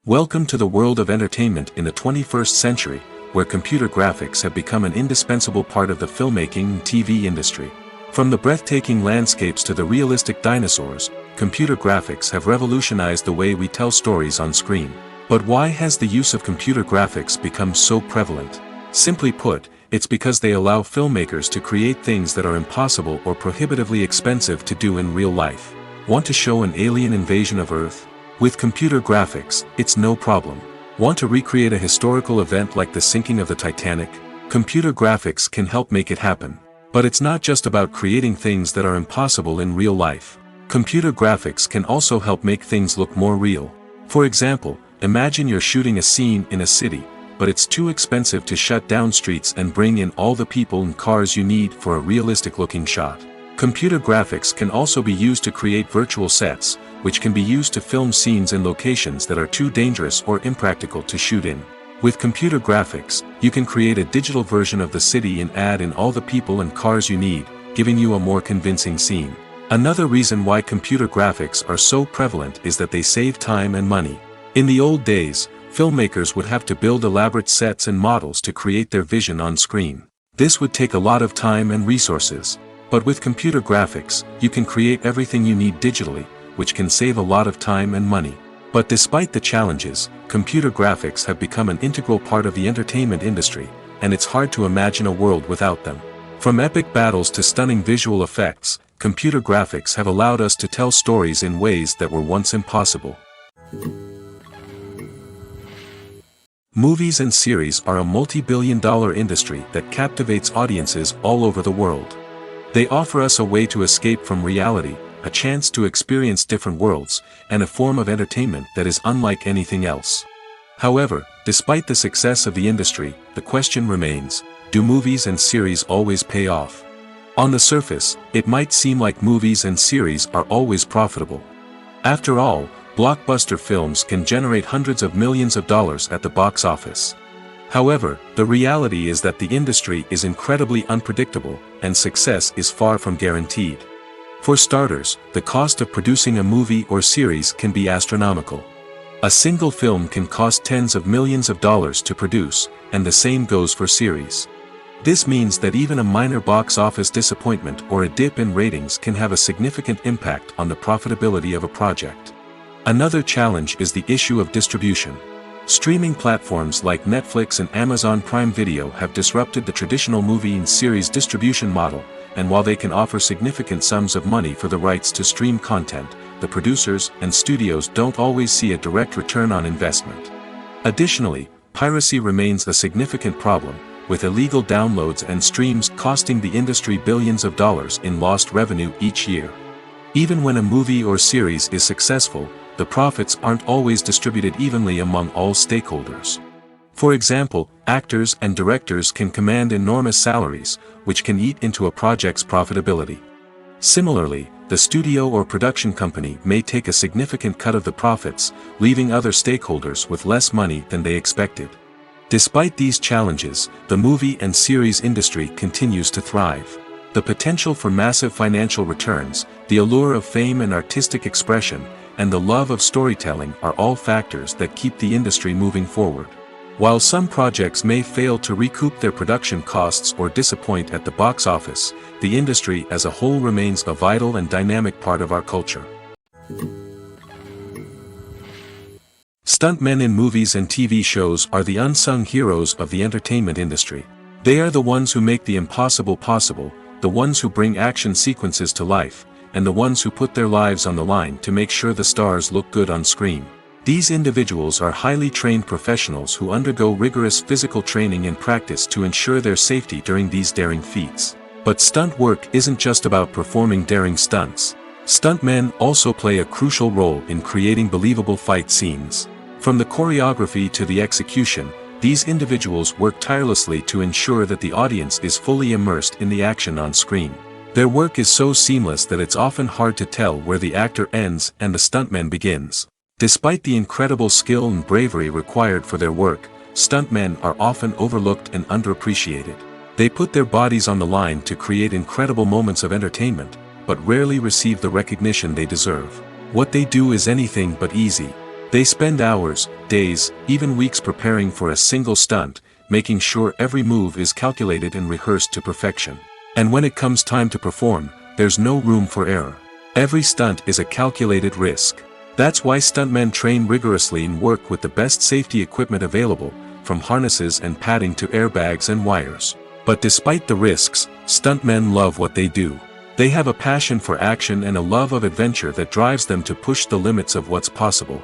Welcome to the world of entertainment in the 21st century, where computer graphics have become an indispensable part of the filmmaking and TV industry. From the breathtaking landscapes to the realistic dinosaurs, computer graphics have revolutionized the way we tell stories on screen. But why has the use of computer graphics become so prevalent? Simply put, it's because they allow filmmakers to create things that are impossible or prohibitively expensive to do in real life. Want to show an alien invasion of Earth? With computer graphics, it's no problem. Want to recreate a historical event like the sinking of the Titanic? Computer graphics can help make it happen. But it's not just about creating things that are impossible in real life. Computer graphics can also help make things look more real. For example, imagine you're shooting a scene in a city, but it's too expensive to shut down streets and bring in all the people and cars you need for a realistic-looking shot. Computer graphics can also be used to create virtual sets, which can be used to film scenes in locations that are too dangerous or impractical to shoot in. With computer graphics, you can create a digital version of the city and add in all the people and cars you need, giving you a more convincing scene. Another reason why computer graphics are so prevalent is that they save time and money. In the old days, filmmakers would have to build elaborate sets and models to create their vision on screen. This would take a lot of time and resources. But with computer graphics, you can create everything you need digitally, which can save a lot of time and money. But despite the challenges, computer graphics have become an integral part of the entertainment industry, and it's hard to imagine a world without them. From epic battles to stunning visual effects, computer graphics have allowed us to tell stories in ways that were once impossible. Movies and series are a multi-billion-dollar industry that captivates audiences all over the world. They offer us a way to escape from reality, a chance to experience different worlds, and a form of entertainment that is unlike anything else. However, despite the success of the industry, the question remains, do movies and series always pay off? On the surface, it might seem like movies and series are always profitable. After all, blockbuster films can generate hundreds of millions of dollars at the box office. However, the reality is that the industry is incredibly unpredictable, and success is far from guaranteed. For starters, the cost of producing a movie or series can be astronomical. A single film can cost tens of millions of dollars to produce, and the same goes for series. This means that even a minor box office disappointment or a dip in ratings can have a significant impact on the profitability of a project. Another challenge is the issue of distribution. Streaming platforms like Netflix and Amazon Prime Video have disrupted the traditional movie and series distribution model, and while they can offer significant sums of money for the rights to stream content, the producers and studios don't always see a direct return on investment. Additionally, piracy remains a significant problem, with illegal downloads and streams costing the industry billions of dollars in lost revenue each year. Even when a movie or series is successful, the profits aren't always distributed evenly among all stakeholders. For example, actors and directors can command enormous salaries, which can eat into a project's profitability. Similarly, the studio or production company may take a significant cut of the profits, leaving other stakeholders with less money than they expected. Despite these challenges, the movie and series industry continues to thrive. The potential for massive financial returns, the allure of fame and artistic expression, and the love of storytelling are all factors that keep the industry moving forward. While some projects may fail to recoup their production costs or disappoint at the box office, the industry as a whole remains a vital and dynamic part of our culture. Stuntmen in movies and TV shows are the unsung heroes of the entertainment industry. They are the ones who make the impossible possible, the ones who bring action sequences to life, and the ones who put their lives on the line to make sure the stars look good on screen. These individuals are highly trained professionals who undergo rigorous physical training and practice to ensure their safety during these daring feats. But stunt work isn't just about performing daring stunts. Stuntmen also play a crucial role in creating believable fight scenes. From the choreography to the execution, These individuals work tirelessly to ensure that the audience is fully immersed in the action on screen. Their work is so seamless that it's often hard to tell where the actor ends and the stuntman begins. Despite the incredible skill and bravery required for their work, stuntmen are often overlooked and underappreciated. They put their bodies on the line to create incredible moments of entertainment, but rarely receive the recognition they deserve. What they do is anything but easy. They spend hours, days, even weeks preparing for a single stunt, making sure every move is calculated and rehearsed to perfection. And when it comes time to perform, there's no room for error. Every stunt is a calculated risk. That's why stuntmen train rigorously and work with the best safety equipment available, from harnesses and padding to airbags and wires. But despite the risks, stuntmen love what they do. They have a passion for action and a love of adventure that drives them to push the limits of what's possible.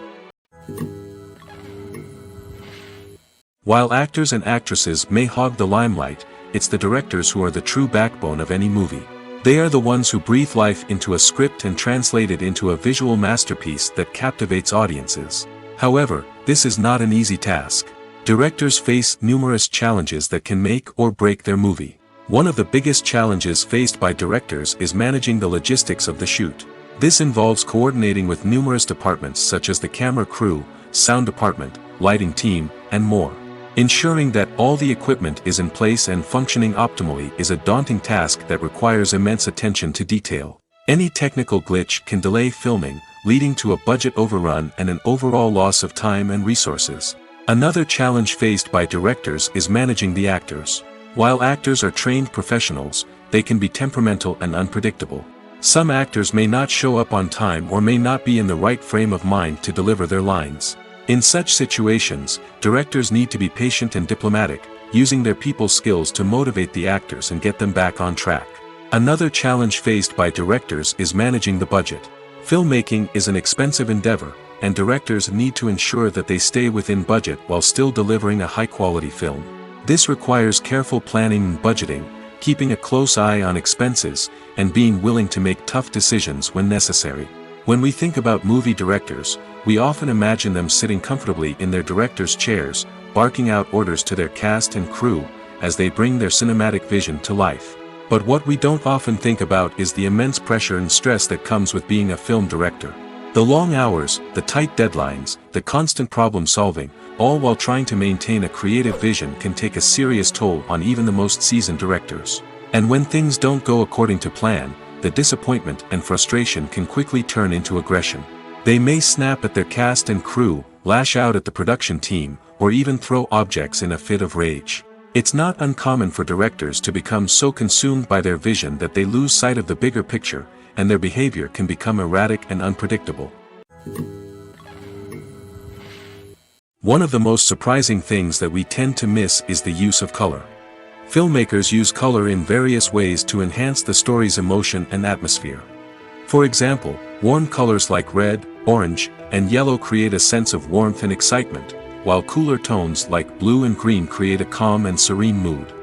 While actors and actresses may hog the limelight, it's the directors who are the true backbone of any movie. They are the ones who breathe life into a script and translate it into a visual masterpiece that captivates audiences. However, this is not an easy task. Directors face numerous challenges that can make or break their movie. One of the biggest challenges faced by directors is managing the logistics of the shoot. This involves coordinating with numerous departments such as the camera crew, sound department, lighting team, and more. Ensuring that all the equipment is in place and functioning optimally is a daunting task that requires immense attention to detail. Any technical glitch can delay filming, leading to a budget overrun and an overall loss of time and resources. Another challenge faced by directors is managing the actors. While actors are trained professionals, they can be temperamental and unpredictable. Some actors may not show up on time or may not be in the right frame of mind to deliver their lines. In such situations, directors need to be patient and diplomatic, using their people skills to motivate the actors and get them back on track. Another challenge faced by directors is managing the budget. Filmmaking is an expensive endeavor, and directors need to ensure that they stay within budget while still delivering a high-quality film. This requires careful planning and budgeting, keeping a close eye on expenses, and being willing to make tough decisions when necessary. When we think about movie directors, we often imagine them sitting comfortably in their director's chairs, barking out orders to their cast and crew, as they bring their cinematic vision to life. But what we don't often think about is the immense pressure and stress that comes with being a film director. The long hours, the tight deadlines, the constant problem solving, all while trying to maintain a creative vision can take a serious toll on even the most seasoned directors. And when things don't go according to plan, the disappointment and frustration can quickly turn into aggression. They may snap at their cast and crew, lash out at the production team, or even throw objects in a fit of rage. It's not uncommon for directors to become so consumed by their vision that they lose sight of the bigger picture, and their behavior can become erratic and unpredictable. One of the most surprising things that we tend to miss is the use of color. Filmmakers use color in various ways to enhance the story's emotion and atmosphere. For example, warm colors like red, orange, and yellow create a sense of warmth and excitement, while cooler tones like blue and green create a calm and serene mood.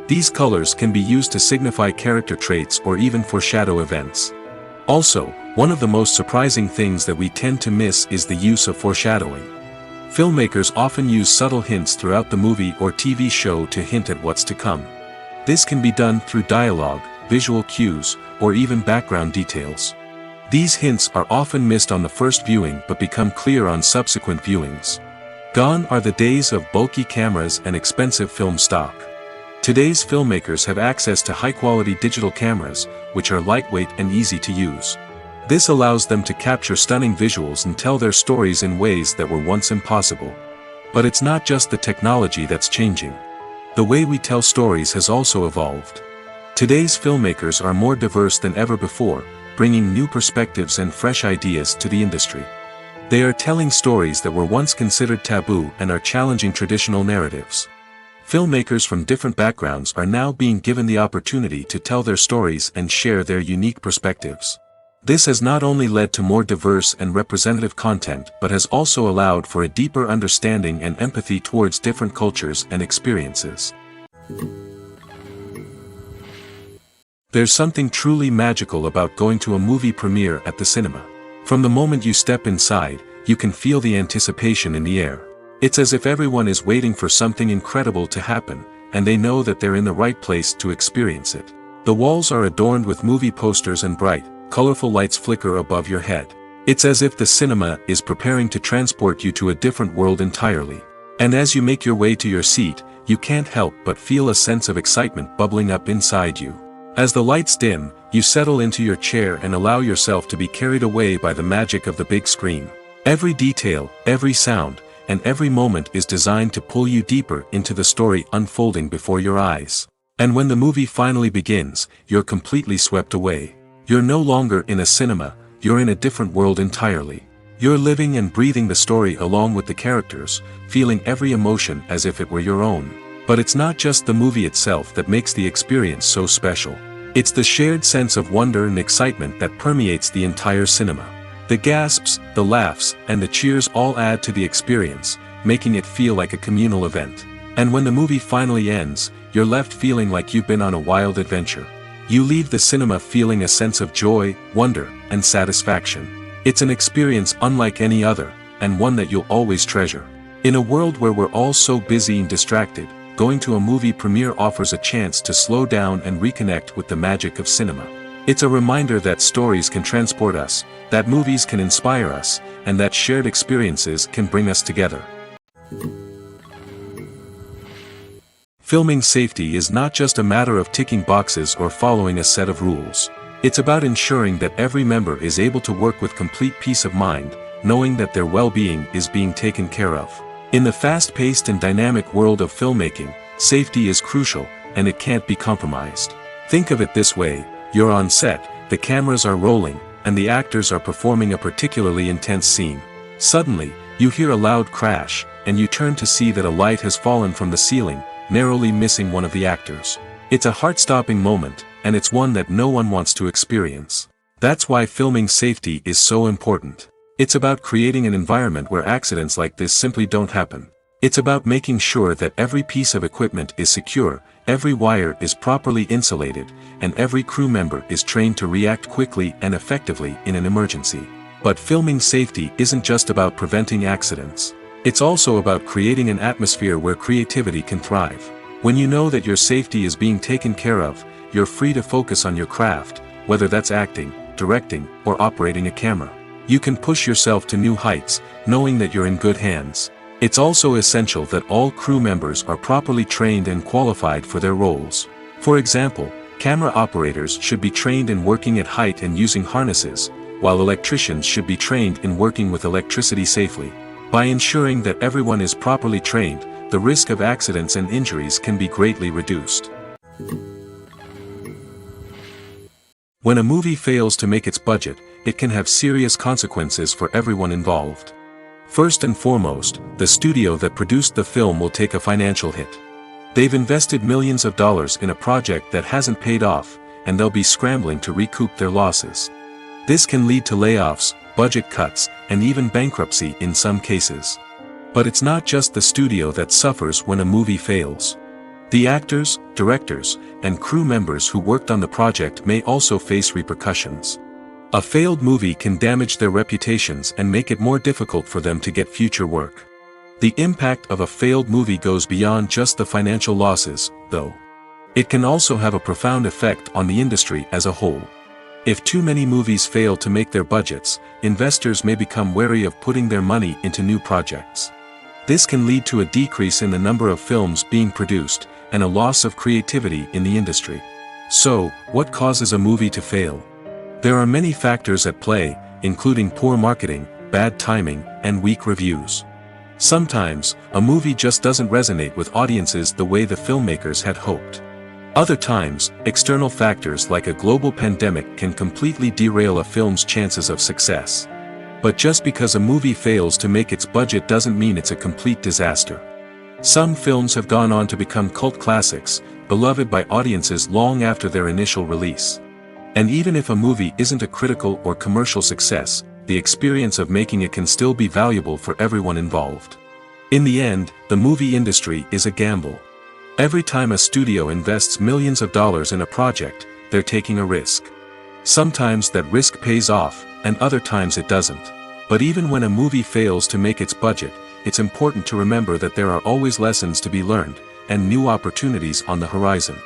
These colors can be used to signify character traits or even foreshadow events. Also, one of the most surprising things that we tend to miss is the use of foreshadowing. Filmmakers often use subtle hints throughout the movie or TV show to hint at what's to come. This can be done through dialogue, visual cues, or even background details. These hints are often missed on the first viewing but become clear on subsequent viewings. Gone are the days of bulky cameras and expensive film stock. Today's filmmakers have access to high-quality digital cameras, which are lightweight and easy to use. This allows them to capture stunning visuals and tell their stories in ways that were once impossible. But it's not just the technology that's changing. The way we tell stories has also evolved. Today's filmmakers are more diverse than ever before, bringing new perspectives and fresh ideas to the industry. They are telling stories that were once considered taboo and are challenging traditional narratives. Filmmakers from different backgrounds are now being given the opportunity to tell their stories and share their unique perspectives. This has not only led to more diverse and representative content but has also allowed for a deeper understanding and empathy towards different cultures and experiences. There's something truly magical about going to a movie premiere at the cinema. From the moment you step inside, you can feel the anticipation in the air. It's as if everyone is waiting for something incredible to happen, and they know that they're in the right place to experience it. The walls are adorned with movie posters and bright, colorful lights flicker above your head. It's as if the cinema is preparing to transport you to a different world entirely. And as you make your way to your seat, you can't help but feel a sense of excitement bubbling up inside you. As the lights dim, you settle into your chair and allow yourself to be carried away by the magic of the big screen. Every detail, every sound, and every moment is designed to pull you deeper into the story unfolding before your eyes. And when the movie finally begins, you're completely swept away. You're no longer in a cinema, you're in a different world entirely. You're living and breathing the story along with the characters, feeling every emotion as if it were your own. But it's not just the movie itself that makes the experience so special. It's the shared sense of wonder and excitement that permeates the entire cinema. The gasps, the laughs, and the cheers all add to the experience, making it feel like a communal event. And when the movie finally ends, you're left feeling like you've been on a wild adventure. You leave the cinema feeling a sense of joy, wonder, and satisfaction. It's an experience unlike any other, and one that you'll always treasure. In a world where we're all so busy and distracted, going to a movie premiere offers a chance to slow down and reconnect with the magic of cinema. It's a reminder that stories can transport us, that movies can inspire us, and that shared experiences can bring us together. Filming safety is not just a matter of ticking boxes or following a set of rules. It's about ensuring that every member is able to work with complete peace of mind, knowing that their well-being is being taken care of. In the fast-paced and dynamic world of filmmaking, safety is crucial, and it can't be compromised. Think of it this way: you're on set, the cameras are rolling, and the actors are performing a particularly intense scene. Suddenly, you hear a loud crash, and you turn to see that a light has fallen from the ceiling, narrowly missing one of the actors. It's a heart-stopping moment, and it's one that no one wants to experience. That's why filming safety is so important. It's about creating an environment where accidents like this simply don't happen. It's about making sure that every piece of equipment is secure, every wire is properly insulated, and every crew member is trained to react quickly and effectively in an emergency. But filming safety isn't just about preventing accidents. It's also about creating an atmosphere where creativity can thrive. When you know that your safety is being taken care of, you're free to focus on your craft, whether that's acting, directing, or operating a camera. You can push yourself to new heights, knowing that you're in good hands. It's also essential that all crew members are properly trained and qualified for their roles. For example, camera operators should be trained in working at height and using harnesses, while electricians should be trained in working with electricity safely. By ensuring that everyone is properly trained, the risk of accidents and injuries can be greatly reduced. When a movie fails to make its budget, it can have serious consequences for everyone involved. First and foremost, the studio that produced the film will take a financial hit. They've invested millions of dollars in a project that hasn't paid off, and they'll be scrambling to recoup their losses. This can lead to layoffs, budget cuts, and even bankruptcy in some cases. But it's not just the studio that suffers when a movie fails. The actors, directors, and crew members who worked on the project may also face repercussions. A failed movie can damage their reputations and make it more difficult for them to get future work. The impact of a failed movie goes beyond just the financial losses, though. It can also have a profound effect on the industry as a whole. If too many movies fail to make their budgets, investors may become wary of putting their money into new projects. This can lead to a decrease in the number of films being produced, and a loss of creativity in the industry. So, what causes a movie to fail? There are many factors at play, including poor marketing, bad timing, and weak reviews. Sometimes, a movie just doesn't resonate with audiences the way the filmmakers had hoped. Other times, external factors like a global pandemic can completely derail a film's chances of success. But just because a movie fails to make its budget doesn't mean it's a complete disaster. Some films have gone on to become cult classics, beloved by audiences long after their initial release. And even if a movie isn't a critical or commercial success, the experience of making it can still be valuable for everyone involved. In the end, the movie industry is a gamble. Every time a studio invests millions of dollars in a project, they're taking a risk. Sometimes that risk pays off, and other times it doesn't. But even when a movie fails to make its budget, it's important to remember that there are always lessons to be learned, and new opportunities on the horizon.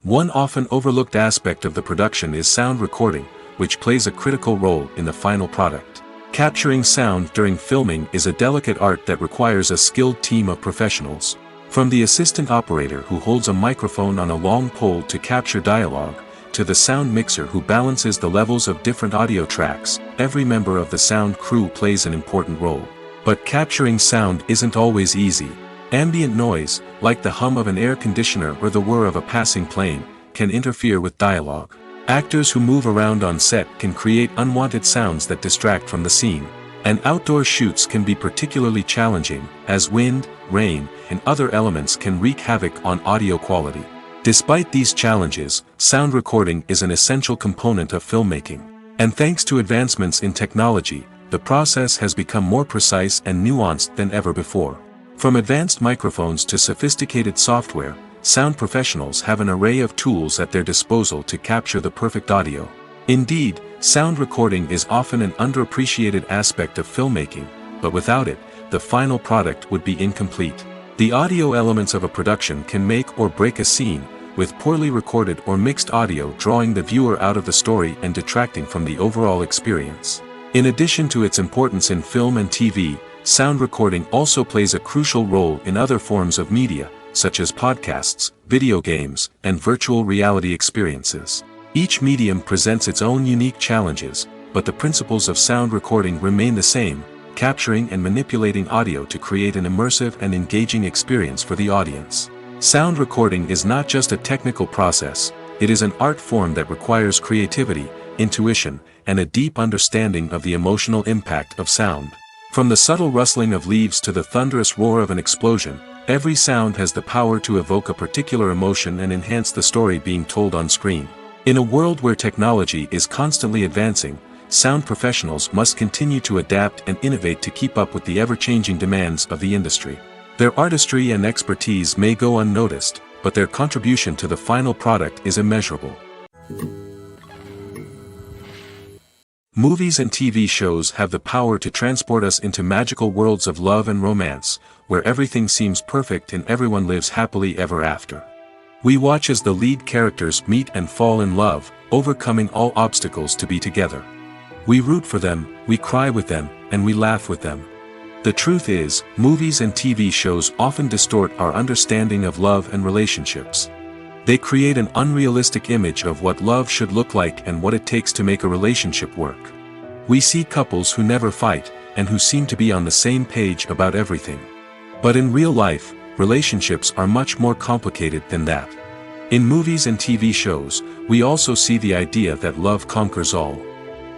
One often overlooked aspect of the production is sound recording, which plays a critical role in the final product. Capturing sound during filming is a delicate art that requires a skilled team of professionals. From the assistant operator who holds a microphone on a long pole to capture dialogue, to the sound mixer who balances the levels of different audio tracks, every member of the sound crew plays an important role. But capturing sound isn't always easy. Ambient noise, like the hum of an air conditioner or the whir of a passing plane, can interfere with dialogue. Actors who move around on set can create unwanted sounds that distract from the scene. And outdoor shoots can be particularly challenging, as wind, rain, and other elements can wreak havoc on audio quality. Despite these challenges, sound recording is an essential component of filmmaking. And thanks to advancements in technology, the process has become more precise and nuanced than ever before. From advanced microphones to sophisticated software, sound professionals have an array of tools at their disposal to capture the perfect audio. Indeed, sound recording is often an underappreciated aspect of filmmaking, but without it, the final product would be incomplete. The audio elements of a production can make or break a scene, with poorly recorded or mixed audio drawing the viewer out of the story and detracting from the overall experience. In addition to its importance in film and TV, sound recording also plays a crucial role in other forms of media, such as podcasts, video games, and virtual reality experiences. Each medium presents its own unique challenges, but the principles of sound recording remain the same, capturing and manipulating audio to create an immersive and engaging experience for the audience. Sound recording is not just a technical process, it is an art form that requires creativity, intuition, and a deep understanding of the emotional impact of sound. From the subtle rustling of leaves to the thunderous roar of an explosion, every sound has the power to evoke a particular emotion and enhance the story being told on screen. In a world where technology is constantly advancing, sound professionals must continue to adapt and innovate to keep up with the ever-changing demands of the industry. Their artistry and expertise may go unnoticed, but their contribution to the final product is immeasurable. Movies and TV shows have the power to transport us into magical worlds of love and romance, where everything seems perfect and everyone lives happily ever after. We watch as the lead characters meet and fall in love, overcoming all obstacles to be together. We root for them, we cry with them, and we laugh with them. The truth is, movies and TV shows often distort our understanding of love and relationships. They create an unrealistic image of what love should look like and what it takes to make a relationship work. We see couples who never fight, and who seem to be on the same page about everything. But in real life, relationships are much more complicated than that. In movies and TV shows, we also see the idea that love conquers all.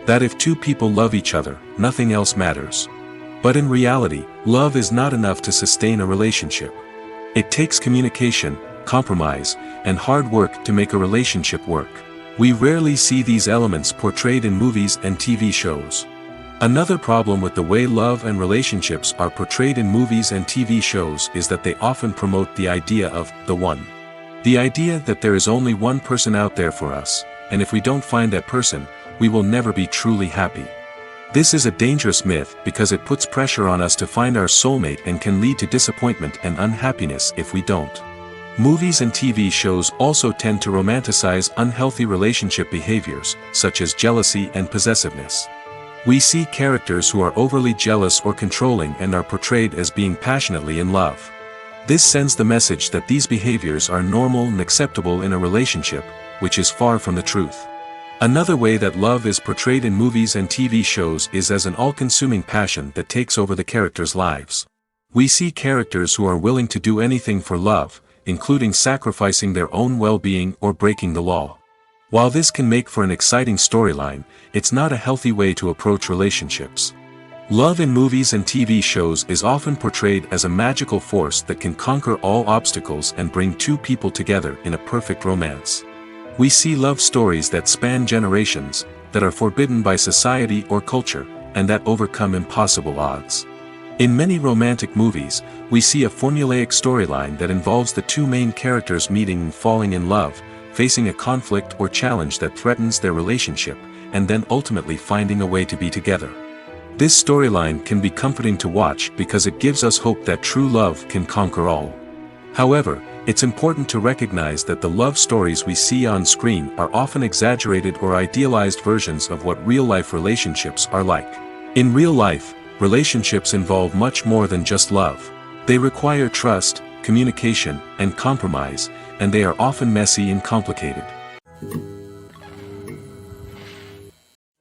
That if two people love each other, nothing else matters. But in reality, love is not enough to sustain a relationship. It takes communication, compromise, and hard work to make a relationship work. We rarely see these elements portrayed in movies and TV shows. Another problem with the way love and relationships are portrayed in movies and TV shows is that they often promote the idea of the one. The idea that there is only one person out there for us, and if we don't find that person, we will never be truly happy. This is a dangerous myth because it puts pressure on us to find our soulmate and can lead to disappointment and unhappiness if we don't. Movies and TV shows also tend to romanticize unhealthy relationship behaviors, such as jealousy and possessiveness. We see characters who are overly jealous or controlling and are portrayed as being passionately in love. This sends the message that these behaviors are normal and acceptable in a relationship, which is far from the truth. Another way that love is portrayed in movies and TV shows is as an all-consuming passion that takes over the characters' lives. We see characters who are willing to do anything for love, including sacrificing their own well-being or breaking the law. While this can make for an exciting storyline, it's not a healthy way to approach relationships. Love in movies and TV shows is often portrayed as a magical force that can conquer all obstacles and bring two people together in a perfect romance. We see love stories that span generations, that are forbidden by society or culture, and that overcome impossible odds. In many romantic movies, we see a formulaic storyline that involves the two main characters meeting and falling in love, facing a conflict or challenge that threatens their relationship, and then ultimately finding a way to be together. This storyline can be comforting to watch because it gives us hope that true love can conquer all. However, it's important to recognize that the love stories we see on screen are often exaggerated or idealized versions of what real-life relationships are like. In real life, relationships involve much more than just love. They require trust, communication, and compromise, and they are often messy and complicated.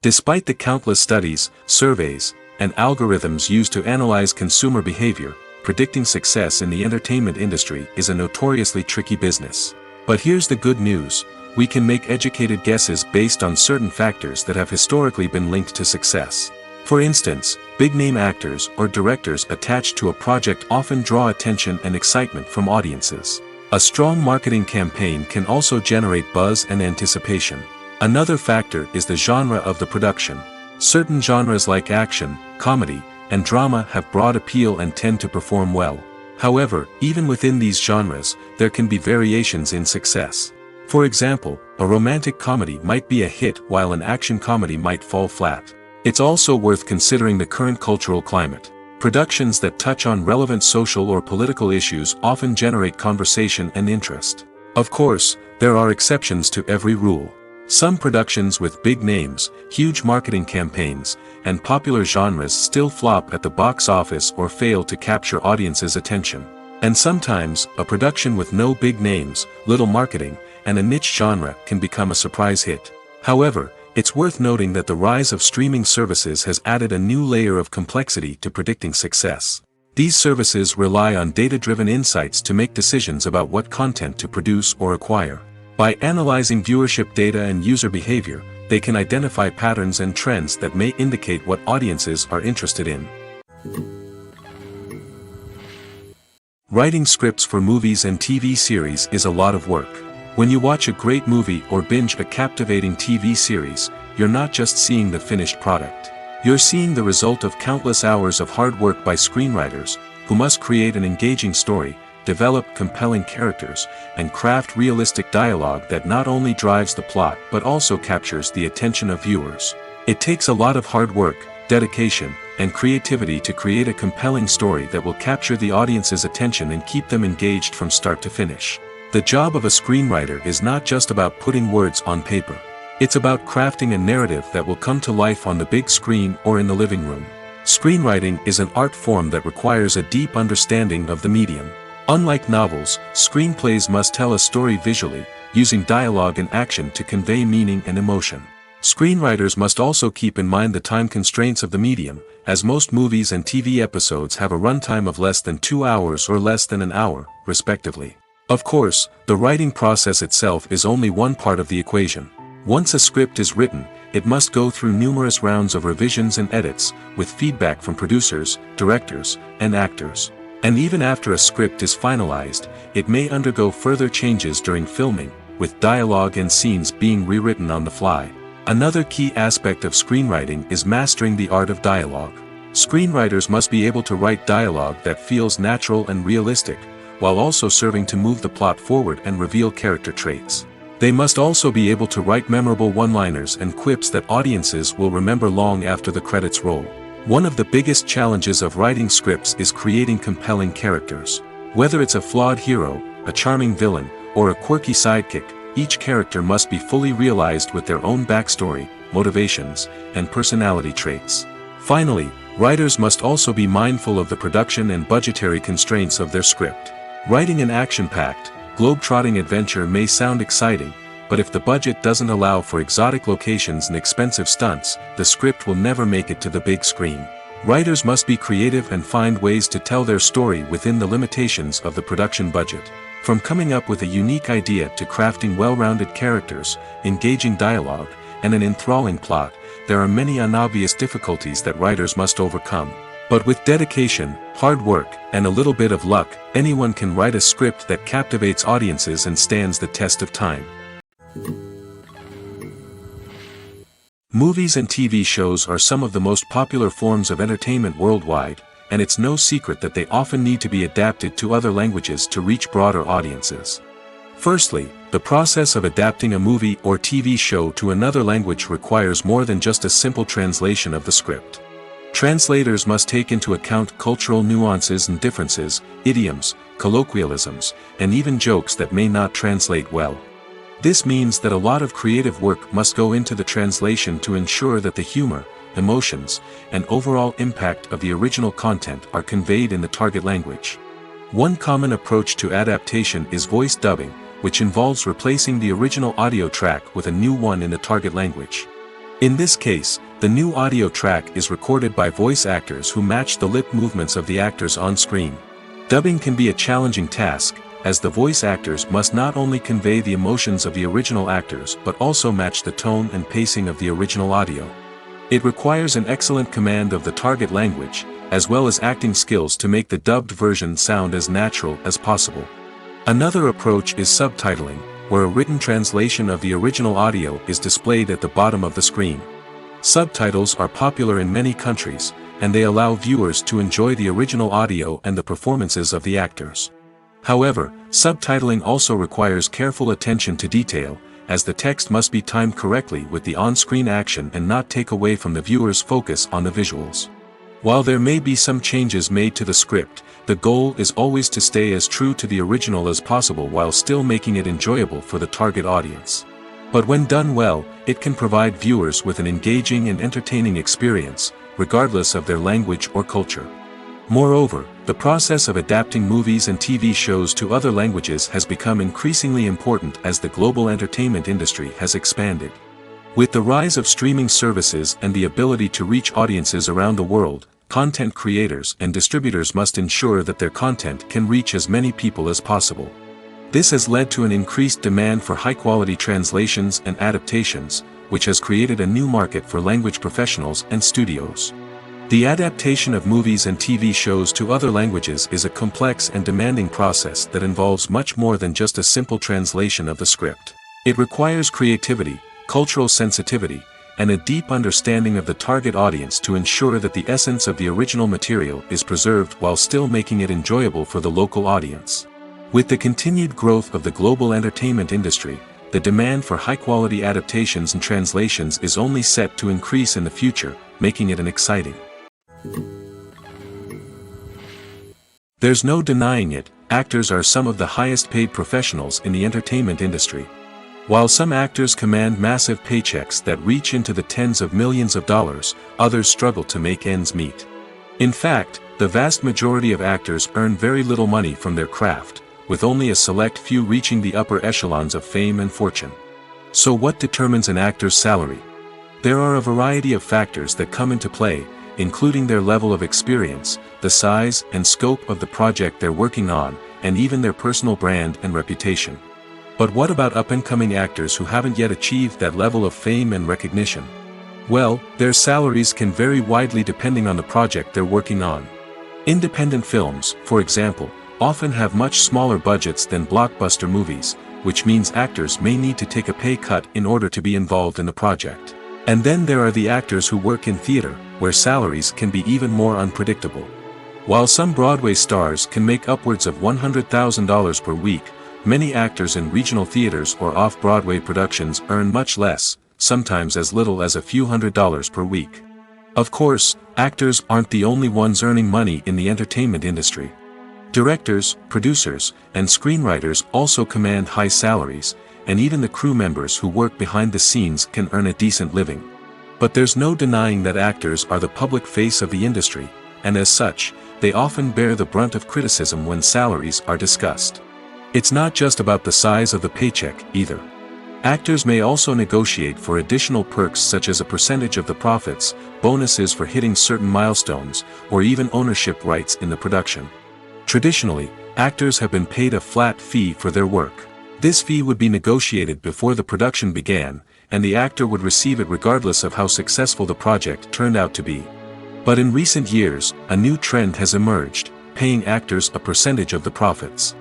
Despite the countless studies, surveys, and algorithms used to analyze consumer behavior, predicting success in the entertainment industry is a notoriously tricky business. But here's the good news: we can make educated guesses based on certain factors that have historically been linked to success. For instance, big-name actors or directors attached to a project often draw attention and excitement from audiences. A strong marketing campaign can also generate buzz and anticipation. Another factor is the genre of the production. Certain genres like action, comedy, and drama have broad appeal and tend to perform well. However, even within these genres, there can be variations in success. For example, a romantic comedy might be a hit while an action comedy might fall flat. It's also worth considering the current cultural climate. Productions that touch on relevant social or political issues often generate conversation and interest. Of course, there are exceptions to every rule. Some productions with big names, huge marketing campaigns, and popular genres still flop at the box office or fail to capture audiences' attention. And sometimes, a production with no big names, little marketing, and a niche genre can become a surprise hit. However, it's worth noting that the rise of streaming services has added a new layer of complexity to predicting success. These services rely on data-driven insights to make decisions about what content to produce or acquire. By analyzing viewership data and user behavior, they can identify patterns and trends that may indicate what audiences are interested in. Writing scripts for movies and TV series is a lot of work. When you watch a great movie or binge a captivating TV series, you're not just seeing the finished product. You're seeing the result of countless hours of hard work by screenwriters, who must create an engaging story, develop compelling characters, and craft realistic dialogue that not only drives the plot but also captures the attention of viewers. It takes a lot of hard work, dedication, and creativity to create a compelling story that will capture the audience's attention and keep them engaged from start to finish. The job of a screenwriter is not just about putting words on paper. It's about crafting a narrative that will come to life on the big screen or in the living room. Screenwriting is an art form that requires a deep understanding of the medium. Unlike novels, screenplays must tell a story visually, using dialogue and action to convey meaning and emotion. Screenwriters must also keep in mind the time constraints of the medium, as most movies and TV episodes have a runtime of less than 2 hours or less than an hour, respectively. Of course, the writing process itself is only one part of the equation. Once a script is written, it must go through numerous rounds of revisions and edits, with feedback from producers, directors, and actors. And even after a script is finalized, it may undergo further changes during filming, with dialogue and scenes being rewritten on the fly. Another key aspect of screenwriting is mastering the art of dialogue. Screenwriters must be able to write dialogue that feels natural and realistic, while also serving to move the plot forward and reveal character traits. They must also be able to write memorable one-liners and quips that audiences will remember long after the credits roll. One of the biggest challenges of writing scripts is creating compelling characters. Whether it's a flawed hero, a charming villain, or a quirky sidekick, each character must be fully realized with their own backstory, motivations, and personality traits. Finally, writers must also be mindful of the production and budgetary constraints of their script. Writing an action-packed, globe-trotting adventure may sound exciting, but if the budget doesn't allow for exotic locations and expensive stunts, the script will never make it to the big screen. Writers must be creative and find ways to tell their story within the limitations of the production budget. From coming up with a unique idea to crafting well-rounded characters, engaging dialogue, and an enthralling plot, there are many unobvious difficulties that writers must overcome. But with dedication, hard work, and a little bit of luck, anyone can write a script that captivates audiences and stands the test of time. Movies and TV shows are some of the most popular forms of entertainment worldwide, and it's no secret that they often need to be adapted to other languages to reach broader audiences. Firstly, the process of adapting a movie or TV show to another language requires more than just a simple translation of the script. Translators must take into account cultural nuances and differences, idioms, colloquialisms, and even jokes that may not translate well. This means that a lot of creative work must go into the translation to ensure that the humor, emotions, and overall impact of the original content are conveyed in the target language. One common approach to adaptation is voice dubbing, which involves replacing the original audio track with a new one in the target language. In this case, the new audio track is recorded by voice actors who match the lip movements of the actors on screen. Dubbing can be a challenging task, as the voice actors must not only convey the emotions of the original actors but also match the tone and pacing of the original audio. It requires an excellent command of the target language, as well as acting skills to make the dubbed version sound as natural as possible. Another approach is subtitling, where a written translation of the original audio is displayed at the bottom of the screen. Subtitles are popular in many countries, and they allow viewers to enjoy the original audio and the performances of the actors. However, subtitling also requires careful attention to detail, as the text must be timed correctly with the on-screen action and not take away from the viewer's focus on the visuals. While there may be some changes made to the script, the goal is always to stay as true to the original as possible while still making it enjoyable for the target audience. But when done well, it can provide viewers with an engaging and entertaining experience, regardless of their language or culture. Moreover, the process of adapting movies and TV shows to other languages has become increasingly important as the global entertainment industry has expanded. With the rise of streaming services and the ability to reach audiences around the world, content creators and distributors must ensure that their content can reach as many people as possible. This has led to an increased demand for high-quality translations and adaptations, which has created a new market for language professionals and studios. The adaptation of movies and TV shows to other languages is a complex and demanding process that involves much more than just a simple translation of the script. It requires creativity, cultural sensitivity, and a deep understanding of the target audience to ensure that the essence of the original material is preserved while still making it enjoyable for the local audience. With the continued growth of the global entertainment industry, the demand for high-quality adaptations and translations is only set to increase in the future, making it an exciting. There's no denying it, actors are some of the highest-paid professionals in the entertainment industry. While some actors command massive paychecks that reach into the tens of millions of dollars, others struggle to make ends meet. In fact, the vast majority of actors earn very little money from their craft, with only a select few reaching the upper echelons of fame and fortune. So what determines an actor's salary? There are a variety of factors that come into play, including their level of experience, the size and scope of the project they're working on, and even their personal brand and reputation. But what about up-and-coming actors who haven't yet achieved that level of fame and recognition? Well, their salaries can vary widely depending on the project they're working on. Independent films, for example, often have much smaller budgets than blockbuster movies, which means actors may need to take a pay cut in order to be involved in the project. And then there are the actors who work in theater, where salaries can be even more unpredictable. While some Broadway stars can make upwards of $100,000 per week, many actors in regional theaters or off-Broadway productions earn much less, sometimes as little as a few $100s per week. Of course, actors aren't the only ones earning money in the entertainment industry. Directors, producers, and screenwriters also command high salaries, and even the crew members who work behind the scenes can earn a decent living. But there's no denying that actors are the public face of the industry, and as such, they often bear the brunt of criticism when salaries are discussed. It's not just about the size of the paycheck, either. Actors may also negotiate for additional perks such as a percentage of the profits, bonuses for hitting certain milestones, or even ownership rights in the production. Traditionally, actors have been paid a flat fee for their work. This fee would be negotiated before the production began, and the actor would receive it regardless of how successful the project turned out to be. But in recent years, a new trend has emerged, paying actors a percentage of the profits.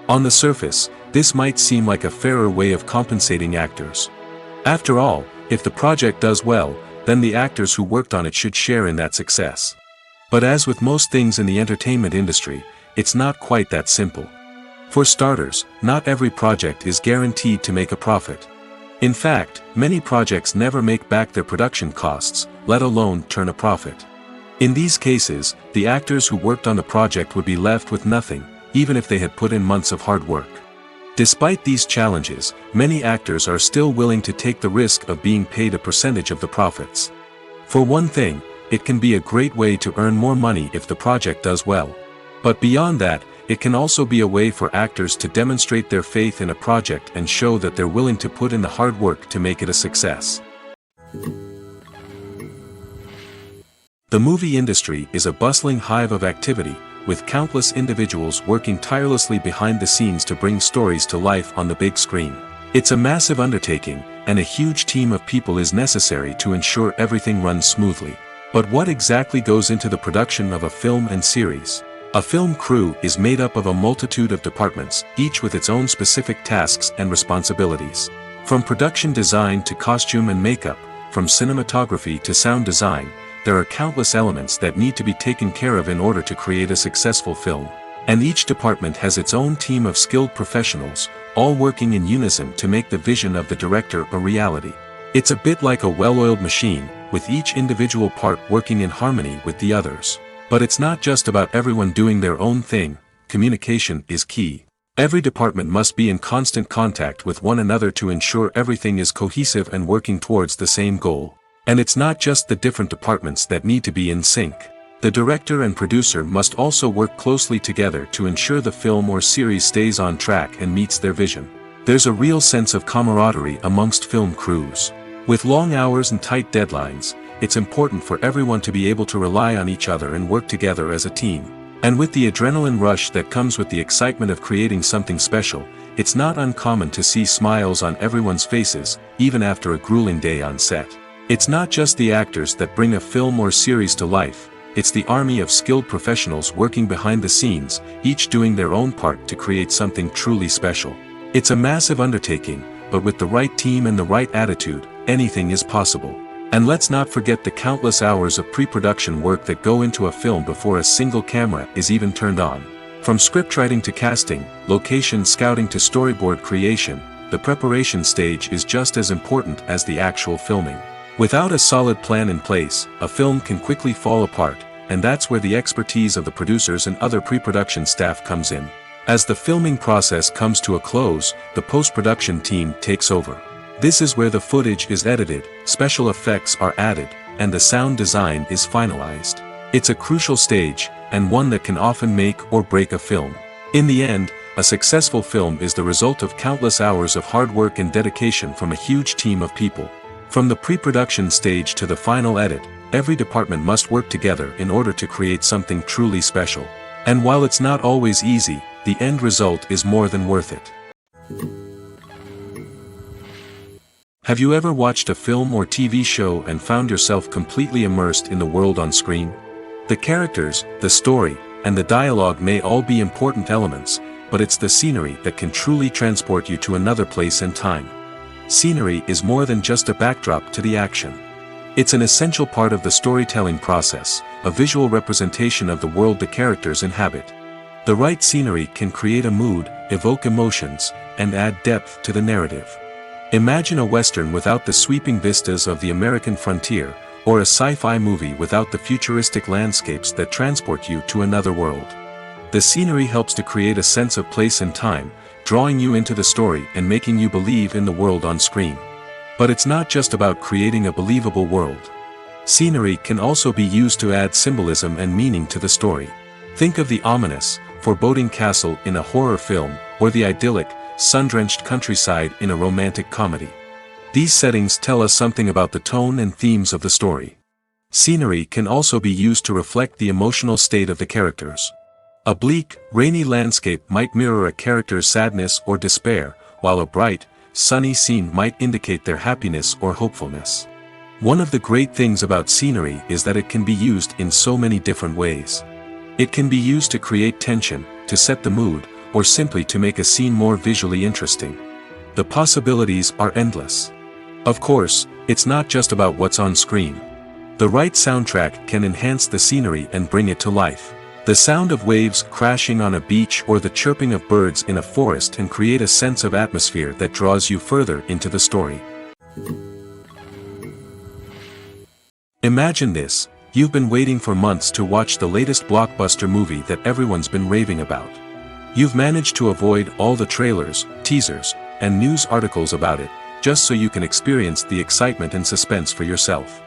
On the surface, this might seem like a fairer way of compensating actors. After all, if the project does well, then the actors who worked on it should share in that success. But as with most things in the entertainment industry, it's not quite that simple. For starters, not every project is guaranteed to make a profit. In fact, many projects never make back their production costs, let alone turn a profit. In these cases, the actors who worked on the project would be left with nothing, even if they had put in months of hard work. Despite these challenges, many actors are still willing to take the risk of being paid a percentage of the profits. For one thing, it can be a great way to earn more money if the project does well. But beyond that, it can also be a way for actors to demonstrate their faith in a project and show that they're willing to put in the hard work to make it a success. The movie industry is a bustling hive of activity, with countless individuals working tirelessly behind the scenes to bring stories to life on the big screen. It's a massive undertaking, and a huge team of people is necessary to ensure everything runs smoothly. But what exactly goes into the production of a film and series? A film crew is made up of a multitude of departments, each with its own specific tasks and responsibilities. From production design to costume and makeup, from cinematography to sound design, there are countless elements that need to be taken care of in order to create a successful film. And each department has its own team of skilled professionals, all working in unison to make the vision of the director a reality. It's a bit like a well-oiled machine, with each individual part working in harmony with the others. But it's not just about everyone doing their own thing. Communication is key. Every department must be in constant contact with one another to ensure everything is cohesive and working towards the same goal. And it's not just the different departments that need to be in sync. The director and producer must also work closely together to ensure the film or series stays on track and meets their vision. There's a real sense of camaraderie amongst film crews. With long hours and tight deadlines, it's important for everyone to be able to rely on each other and work together as a team. And with the adrenaline rush that comes with the excitement of creating something special, it's not uncommon to see smiles on everyone's faces, even after a grueling day on set. It's not just the actors that bring a film or series to life, it's the army of skilled professionals working behind the scenes, each doing their own part to create something truly special. It's a massive undertaking, but with the right team and the right attitude, anything is possible. And let's not forget the countless hours of pre-production work that go into a film before a single camera is even turned on. From scriptwriting to casting, location scouting to storyboard creation, the preparation stage is just as important as the actual filming. Without a solid plan in place, a film can quickly fall apart, and that's where the expertise of the producers and other pre-production staff comes in. As the filming process comes to a close, the post-production team takes over. This is where the footage is edited, special effects are added, and the sound design is finalized. It's a crucial stage, and one that can often make or break a film. In the end, a successful film is the result of countless hours of hard work and dedication from a huge team of people. From the pre-production stage to the final edit, every department must work together in order to create something truly special. And while it's not always easy, the end result is more than worth it. Have you ever watched a film or TV show and found yourself completely immersed in the world on screen? The characters, the story, and the dialogue may all be important elements, but it's the scenery that can truly transport you to another place and time. Scenery is more than just a backdrop to the action. It's an essential part of the storytelling process, a visual representation of the world the characters inhabit. The right scenery can create a mood, evoke emotions, and add depth to the narrative. Imagine a Western without the sweeping vistas of the American frontier, or a sci-fi movie without the futuristic landscapes that transport you to another world. The scenery helps to create a sense of place and time, drawing you into the story and making you believe in the world on screen. But it's not just about creating a believable world. Scenery can also be used to add symbolism and meaning to the story. Think of the ominous, foreboding castle in a horror film, or the idyllic, sun-drenched countryside in a romantic comedy. These settings tell us something about the tone and themes of the story. Scenery can also be used to reflect the emotional state of the characters. A bleak, rainy landscape might mirror a character's sadness or despair, while a bright, sunny scene might indicate their happiness or hopefulness. One of the great things about scenery is that it can be used in so many different ways. It can be used to create tension, to set the mood, or simply to make a scene more visually interesting. The possibilities are endless. Of course, it's not just about what's on screen. The right soundtrack can enhance the scenery and bring it to life. The sound of waves crashing on a beach or the chirping of birds in a forest can create a sense of atmosphere that draws you further into the story. Imagine this: You've been waiting for months to watch the latest blockbuster movie that everyone's been raving about. You've managed to avoid all the trailers, teasers, and news articles about it, just so you can experience the excitement and suspense for yourself.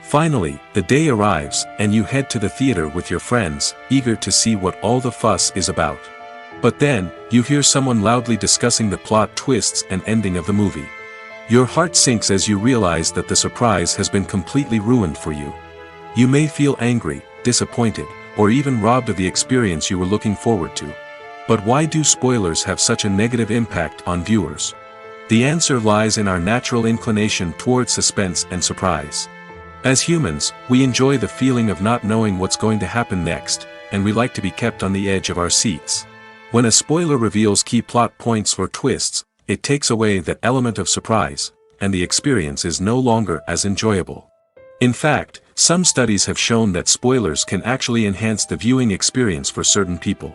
Finally, the day arrives, and you head to the theater with your friends, eager to see what all the fuss is about. But then, you hear someone loudly discussing the plot twists and ending of the movie. Your heart sinks as you realize that the surprise has been completely ruined for you. You may feel angry, disappointed, or even robbed of the experience you were looking forward to. But why do spoilers have such a negative impact on viewers? The answer lies in our natural inclination towards suspense and surprise. As humans, we enjoy the feeling of not knowing what's going to happen next, and we like to be kept on the edge of our seats. When a spoiler reveals key plot points or twists, it takes away that element of surprise, and the experience is no longer as enjoyable. In fact, some studies have shown that spoilers can actually enhance the viewing experience for certain people.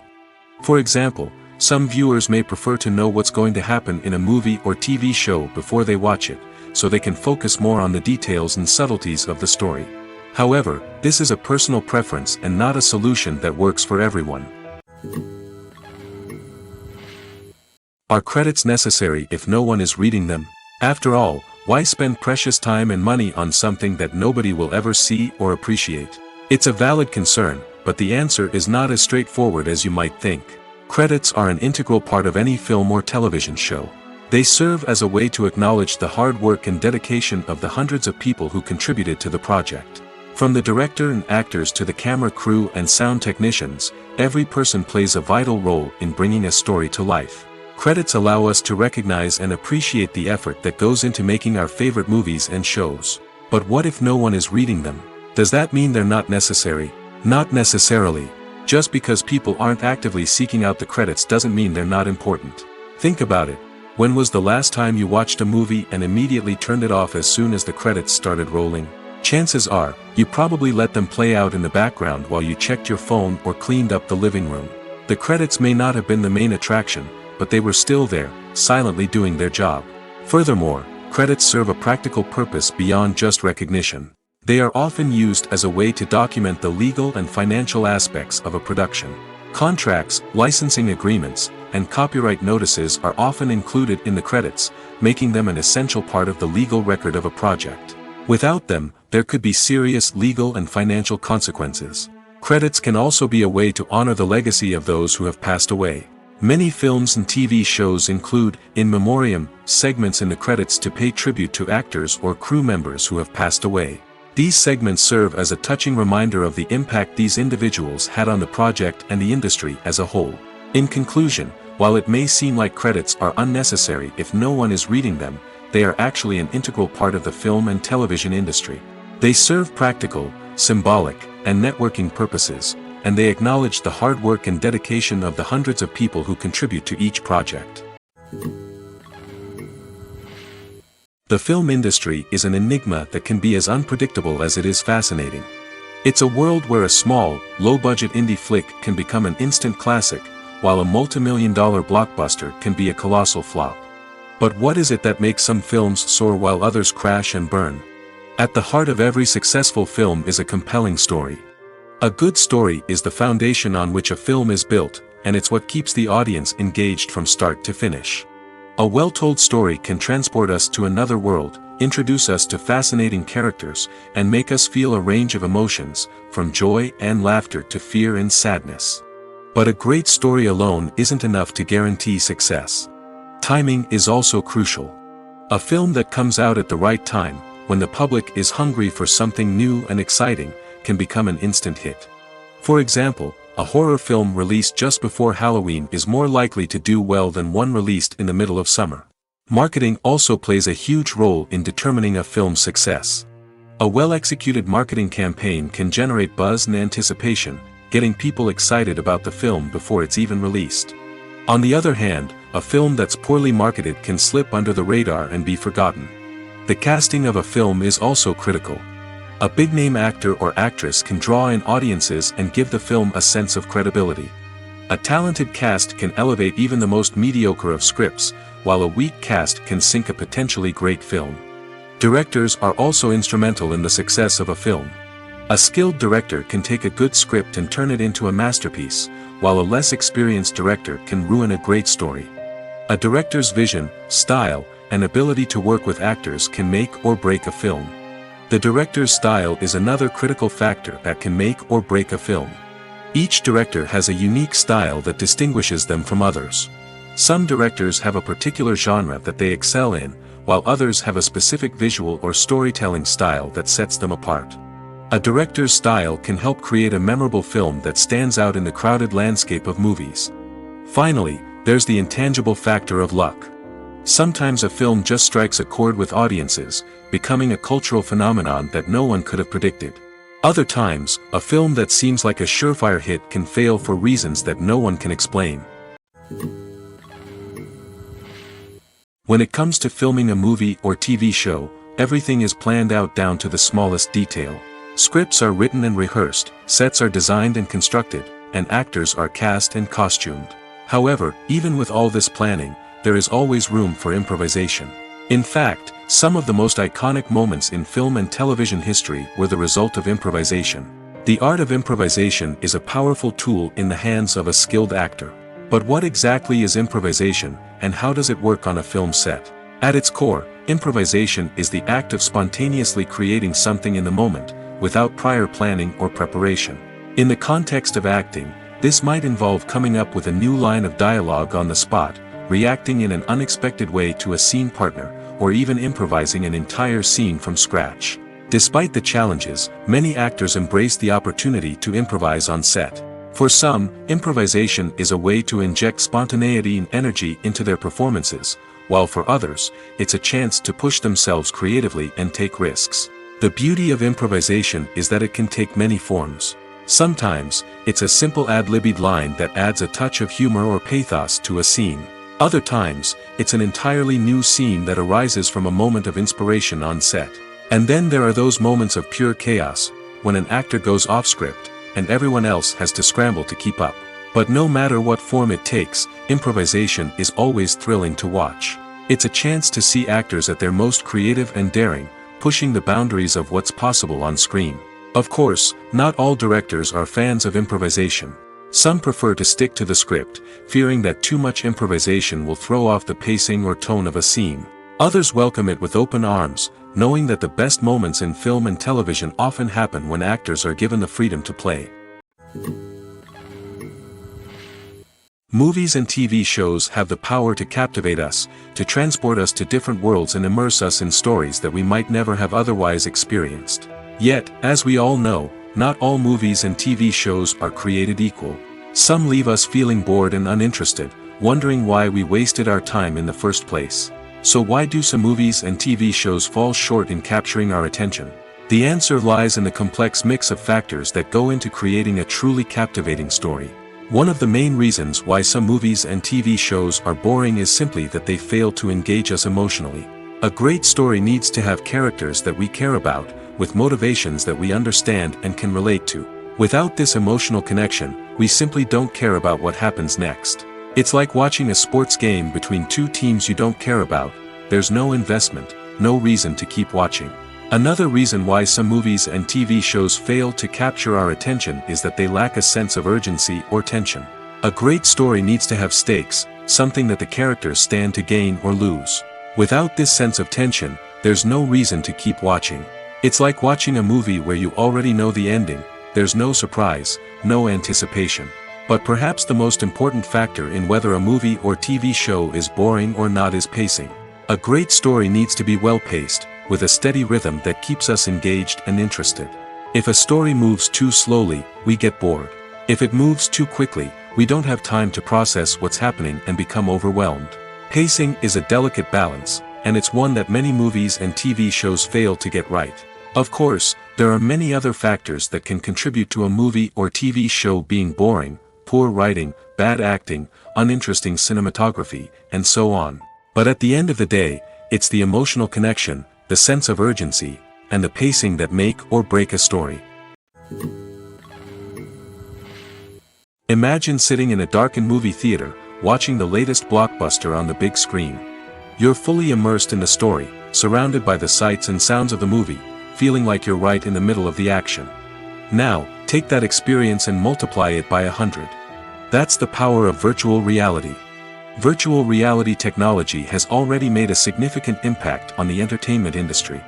For example, some viewers may prefer to know what's going to happen in a movie or TV show before they watch it, so they can focus more on the details and subtleties of the story. However, this is a personal preference and not a solution that works for everyone. Are credits necessary if no one is reading them? After all, why spend precious time and money on something that nobody will ever see or appreciate? It's a valid concern, but the answer is not as straightforward as you might think. Credits are an integral part of any film or television show. They serve as a way to acknowledge the hard work and dedication of the hundreds of people who contributed to the project. From the director and actors to the camera crew and sound technicians, every person plays a vital role in bringing a story to life. Credits allow us to recognize and appreciate the effort that goes into making our favorite movies and shows. But what if no one is reading them? Does that mean they're not necessary? Not necessarily. Just because people aren't actively seeking out the credits doesn't mean they're not important. Think about it. When was the last time you watched a movie and immediately turned it off as soon as the credits started rolling? Chances are, you probably let them play out in the background while you checked your phone or cleaned up the living room. The credits may not have been the main attraction, but they were still there, silently doing their job. Furthermore, credits serve a practical purpose beyond just recognition. They are often used as a way to document the legal and financial aspects of a production. Contracts, licensing agreements, and copyright notices are often included in the credits, making them an essential part of the legal record of a project. Without them, there could be serious legal and financial consequences. Credits can also be a way to honor the legacy of those who have passed away. Many films and TV shows include, in memoriam, segments in the credits to pay tribute to actors or crew members who have passed away. These segments serve as a touching reminder of the impact these individuals had on the project and the industry as a whole. In conclusion, while it may seem like credits are unnecessary if no one is reading them, they are actually an integral part of the film and television industry. They serve practical, symbolic, and networking purposes, and they acknowledge the hard work and dedication of the hundreds of people who contribute to each project. The film industry is an enigma that can be as unpredictable as it is fascinating. It's a world where a small, low-budget indie flick can become an instant classic, while a multi-million-dollar blockbuster can be a colossal flop. But what is it that makes some films soar while others crash and burn? At the heart of every successful film is a compelling story. A good story is the foundation on which a film is built, and it's what keeps the audience engaged from start to finish. A well-told story can transport us to another world, introduce us to fascinating characters, and make us feel a range of emotions, from joy and laughter to fear and sadness. But a great story alone isn't enough to guarantee success. Timing is also crucial. A film that comes out at the right time, when the public is hungry for something new and exciting, can become an instant hit. For example, a horror film released just before Halloween is more likely to do well than one released in the middle of summer. Marketing also plays a huge role in determining a film's success. A well-executed marketing campaign can generate buzz and anticipation, getting people excited about the film before it's even released. On the other hand, a film that's poorly marketed can slip under the radar and be forgotten. The casting of a film is also critical. A big-name actor or actress can draw in audiences and give the film a sense of credibility. A talented cast can elevate even the most mediocre of scripts, while a weak cast can sink a potentially great film. Directors are also instrumental in the success of a film. A skilled director can take a good script and turn it into a masterpiece, while a less experienced director can ruin a great story. A director's vision, style, and ability to work with actors can make or break a film. The director's style is another critical factor that can make or break a film. Each director has a unique style that distinguishes them from others. Some directors have a particular genre that they excel in, while others have a specific visual or storytelling style that sets them apart. A director's style can help create a memorable film that stands out in the crowded landscape of movies. Finally, there's the intangible factor of luck. Sometimes a film just strikes a chord with audiences, becoming a cultural phenomenon that no one could have predicted. Other times, a film that seems like a surefire hit can fail for reasons that no one can explain. When it comes to filming a movie or TV show, everything is planned out down to the smallest detail. Scripts are written and rehearsed, sets are designed and constructed, and actors are cast and costumed. However, even with all this planning, there is always room for improvisation. In fact, some of the most iconic moments in film and television history were the result of improvisation. The art of improvisation is a powerful tool in the hands of a skilled actor. But what exactly is improvisation, and how does it work on a film set? At its core, improvisation is the act of spontaneously creating something in the moment, without prior planning or preparation. In the context of acting, this might involve coming up with a new line of dialogue on the spot, reacting in an unexpected way to a scene partner, or even improvising an entire scene from scratch. Despite the challenges, many actors embrace the opportunity to improvise on set. For some, improvisation is a way to inject spontaneity and energy into their performances, while for others, it's a chance to push themselves creatively and take risks. The beauty of improvisation is that it can take many forms. Sometimes, it's a simple ad-libbed line that adds a touch of humor or pathos to a scene. Other times, it's an entirely new scene that arises from a moment of inspiration on set. And then there are those moments of pure chaos, when an actor goes off script, and everyone else has to scramble to keep up. But no matter what form it takes, improvisation is always thrilling to watch. It's a chance to see actors at their most creative and daring, pushing the boundaries of what's possible on screen. Of course, not all directors are fans of improvisation. Some prefer to stick to the script, fearing that too much improvisation will throw off the pacing or tone of a scene. Others welcome it with open arms, knowing that the best moments in film and television often happen when actors are given the freedom to play. Movies and TV shows have the power to captivate us, to transport us to different worlds and immerse us in stories that we might never have otherwise experienced. Yet, as we all know, not all movies and TV shows are created equal. Some leave us feeling bored and uninterested, wondering why we wasted our time in the first place. So why do some movies and TV shows fall short in capturing our attention? The answer lies in the complex mix of factors that go into creating a truly captivating story. One of the main reasons why some movies and TV shows are boring is simply that they fail to engage us emotionally. A great story needs to have characters that we care about, with motivations that we understand and can relate to. Without this emotional connection, we simply don't care about what happens next. It's like watching a sports game between two teams you don't care about. There's no investment, no reason to keep watching. Another reason why some movies and TV shows fail to capture our attention is that they lack a sense of urgency or tension. A great story needs to have stakes, something that the characters stand to gain or lose. Without this sense of tension, there's no reason to keep watching. It's like watching a movie where you already know the ending, there's no surprise, no anticipation. But perhaps the most important factor in whether a movie or TV show is boring or not is pacing. A great story needs to be well-paced, with a steady rhythm that keeps us engaged and interested. If a story moves too slowly, we get bored. If it moves too quickly, we don't have time to process what's happening and become overwhelmed. Pacing is a delicate balance, and it's one that many movies and TV shows fail to get right. Of course, there are many other factors that can contribute to a movie or TV show being boring: poor writing, bad acting, uninteresting cinematography, and so on. But at the end of the day, it's the emotional connection, the sense of urgency, and the pacing that make or break a story. Imagine sitting in a darkened movie theater, watching the latest blockbuster on the big screen. You're fully immersed in the story, surrounded by the sights and sounds of the movie, feeling like you're right in the middle of the action. Now, take that experience and multiply it by 100. That's the power of virtual reality. Virtual reality technology has already made a significant impact on the entertainment industry.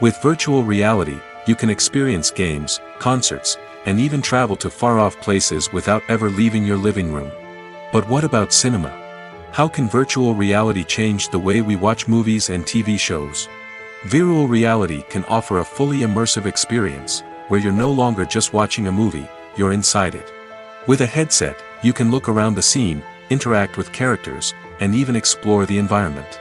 With virtual reality, you can experience games, concerts, and even travel to far-off places without ever leaving your living room. But what about cinema? How can virtual reality change the way we watch movies and TV shows? Virtual reality can offer a fully immersive experience, where you're no longer just watching a movie, you're inside it. With a headset, you can look around the scene, interact with characters, and even explore the environment.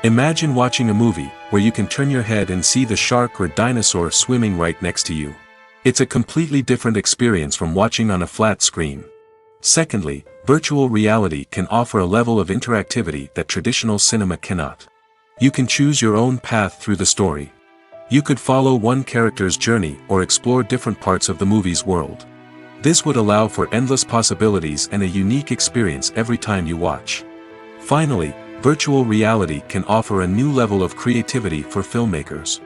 Imagine watching a movie, where you can turn your head and see the shark or dinosaur swimming right next to you. It's a completely different experience from watching on a flat screen. Secondly, virtual reality can offer a level of interactivity that traditional cinema cannot. You can choose your own path through the story. You could follow one character's journey or explore different parts of the movie's world. This would allow for endless possibilities and a unique experience every time you watch. Finally, virtual reality can offer a new level of creativity for filmmakers.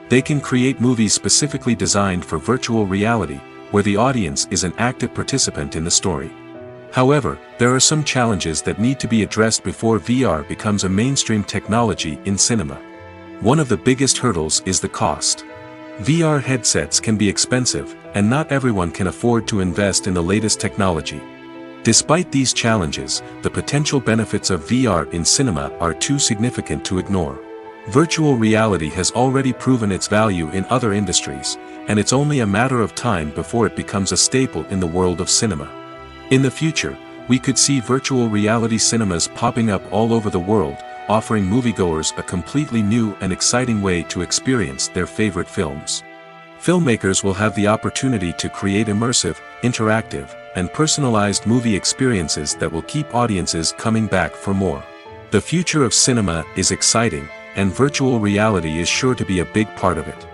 They can create movies specifically designed for virtual reality, where the audience is an active participant in the story. However, there are some challenges that need to be addressed before VR becomes a mainstream technology in cinema. One of the biggest hurdles is the cost. VR headsets can be expensive, and not everyone can afford to invest in the latest technology. Despite these challenges, the potential benefits of VR in cinema are too significant to ignore. Virtual reality has already proven its value in other industries, and it's only a matter of time before it becomes a staple in the world of cinema. In the future, we could see virtual reality cinemas popping up all over the world, offering moviegoers a completely new and exciting way to experience their favorite films. Filmmakers will have the opportunity to create immersive, interactive, and personalized movie experiences that will keep audiences coming back for more. The future of cinema is exciting, and virtual reality is sure to be a big part of it.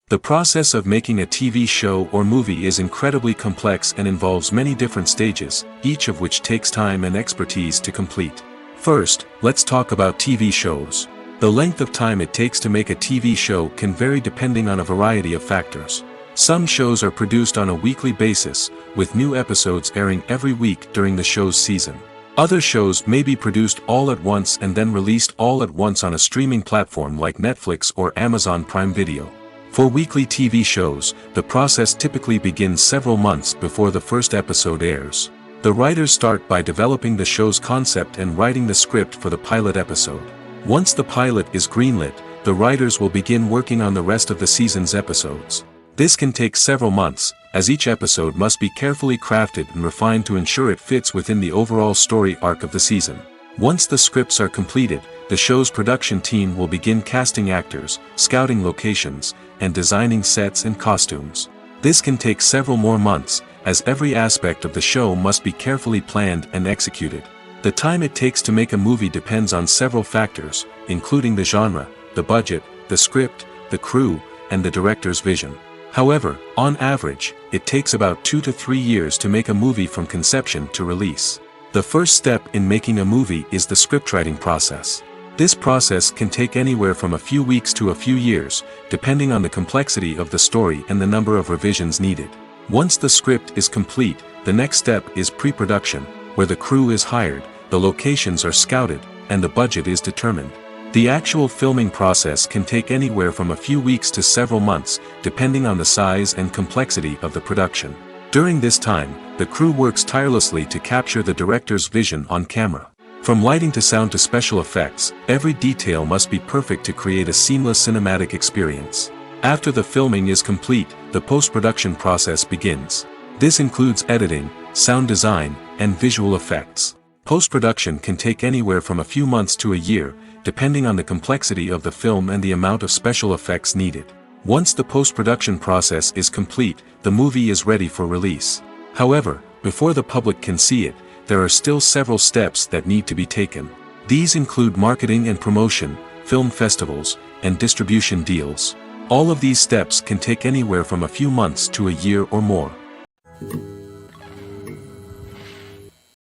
The process of making a TV show or movie is incredibly complex and involves many different stages, each of which takes time and expertise to complete. First, let's talk about TV shows. The length of time it takes to make a TV show can vary depending on a variety of factors. Some shows are produced on a weekly basis, with new episodes airing every week during the show's season. Other shows may be produced all at once and then released all at once on a streaming platform like Netflix or Amazon Prime Video. For weekly TV shows, the process typically begins several months before the first episode airs. The writers start by developing the show's concept and writing the script for the pilot episode. Once the pilot is greenlit, the writers will begin working on the rest of the season's episodes. This can take several months, as each episode must be carefully crafted and refined to ensure it fits within the overall story arc of the season. Once the scripts are completed, the show's production team will begin casting actors, scouting locations, and designing sets and costumes. This can take several more months, as every aspect of the show must be carefully planned and executed. The time it takes to make a movie depends on several factors, including the genre, the budget, the script, the crew, and the director's vision. However, on average, it takes about 2 to 3 years to make a movie from conception to release. The first step in making a movie is the scriptwriting process. This process can take anywhere from a few weeks to a few years, depending on the complexity of the story and the number of revisions needed. Once the script is complete, the next step is pre-production, where the crew is hired, the locations are scouted, and the budget is determined. The actual filming process can take anywhere from a few weeks to several months, depending on the size and complexity of the production. During this time, the crew works tirelessly to capture the director's vision on camera. From lighting to sound to special effects, every detail must be perfect to create a seamless cinematic experience. After the filming is complete, the post-production process begins. This includes editing, sound design, and visual effects. Post-production can take anywhere from a few months to a year, depending on the complexity of the film and the amount of special effects needed. Once the post-production process is complete, the movie is ready for release. However, before the public can see it, there are still several steps that need to be taken. These include marketing and promotion, film festivals, and distribution deals. All of these steps can take anywhere from a few months to a year or more.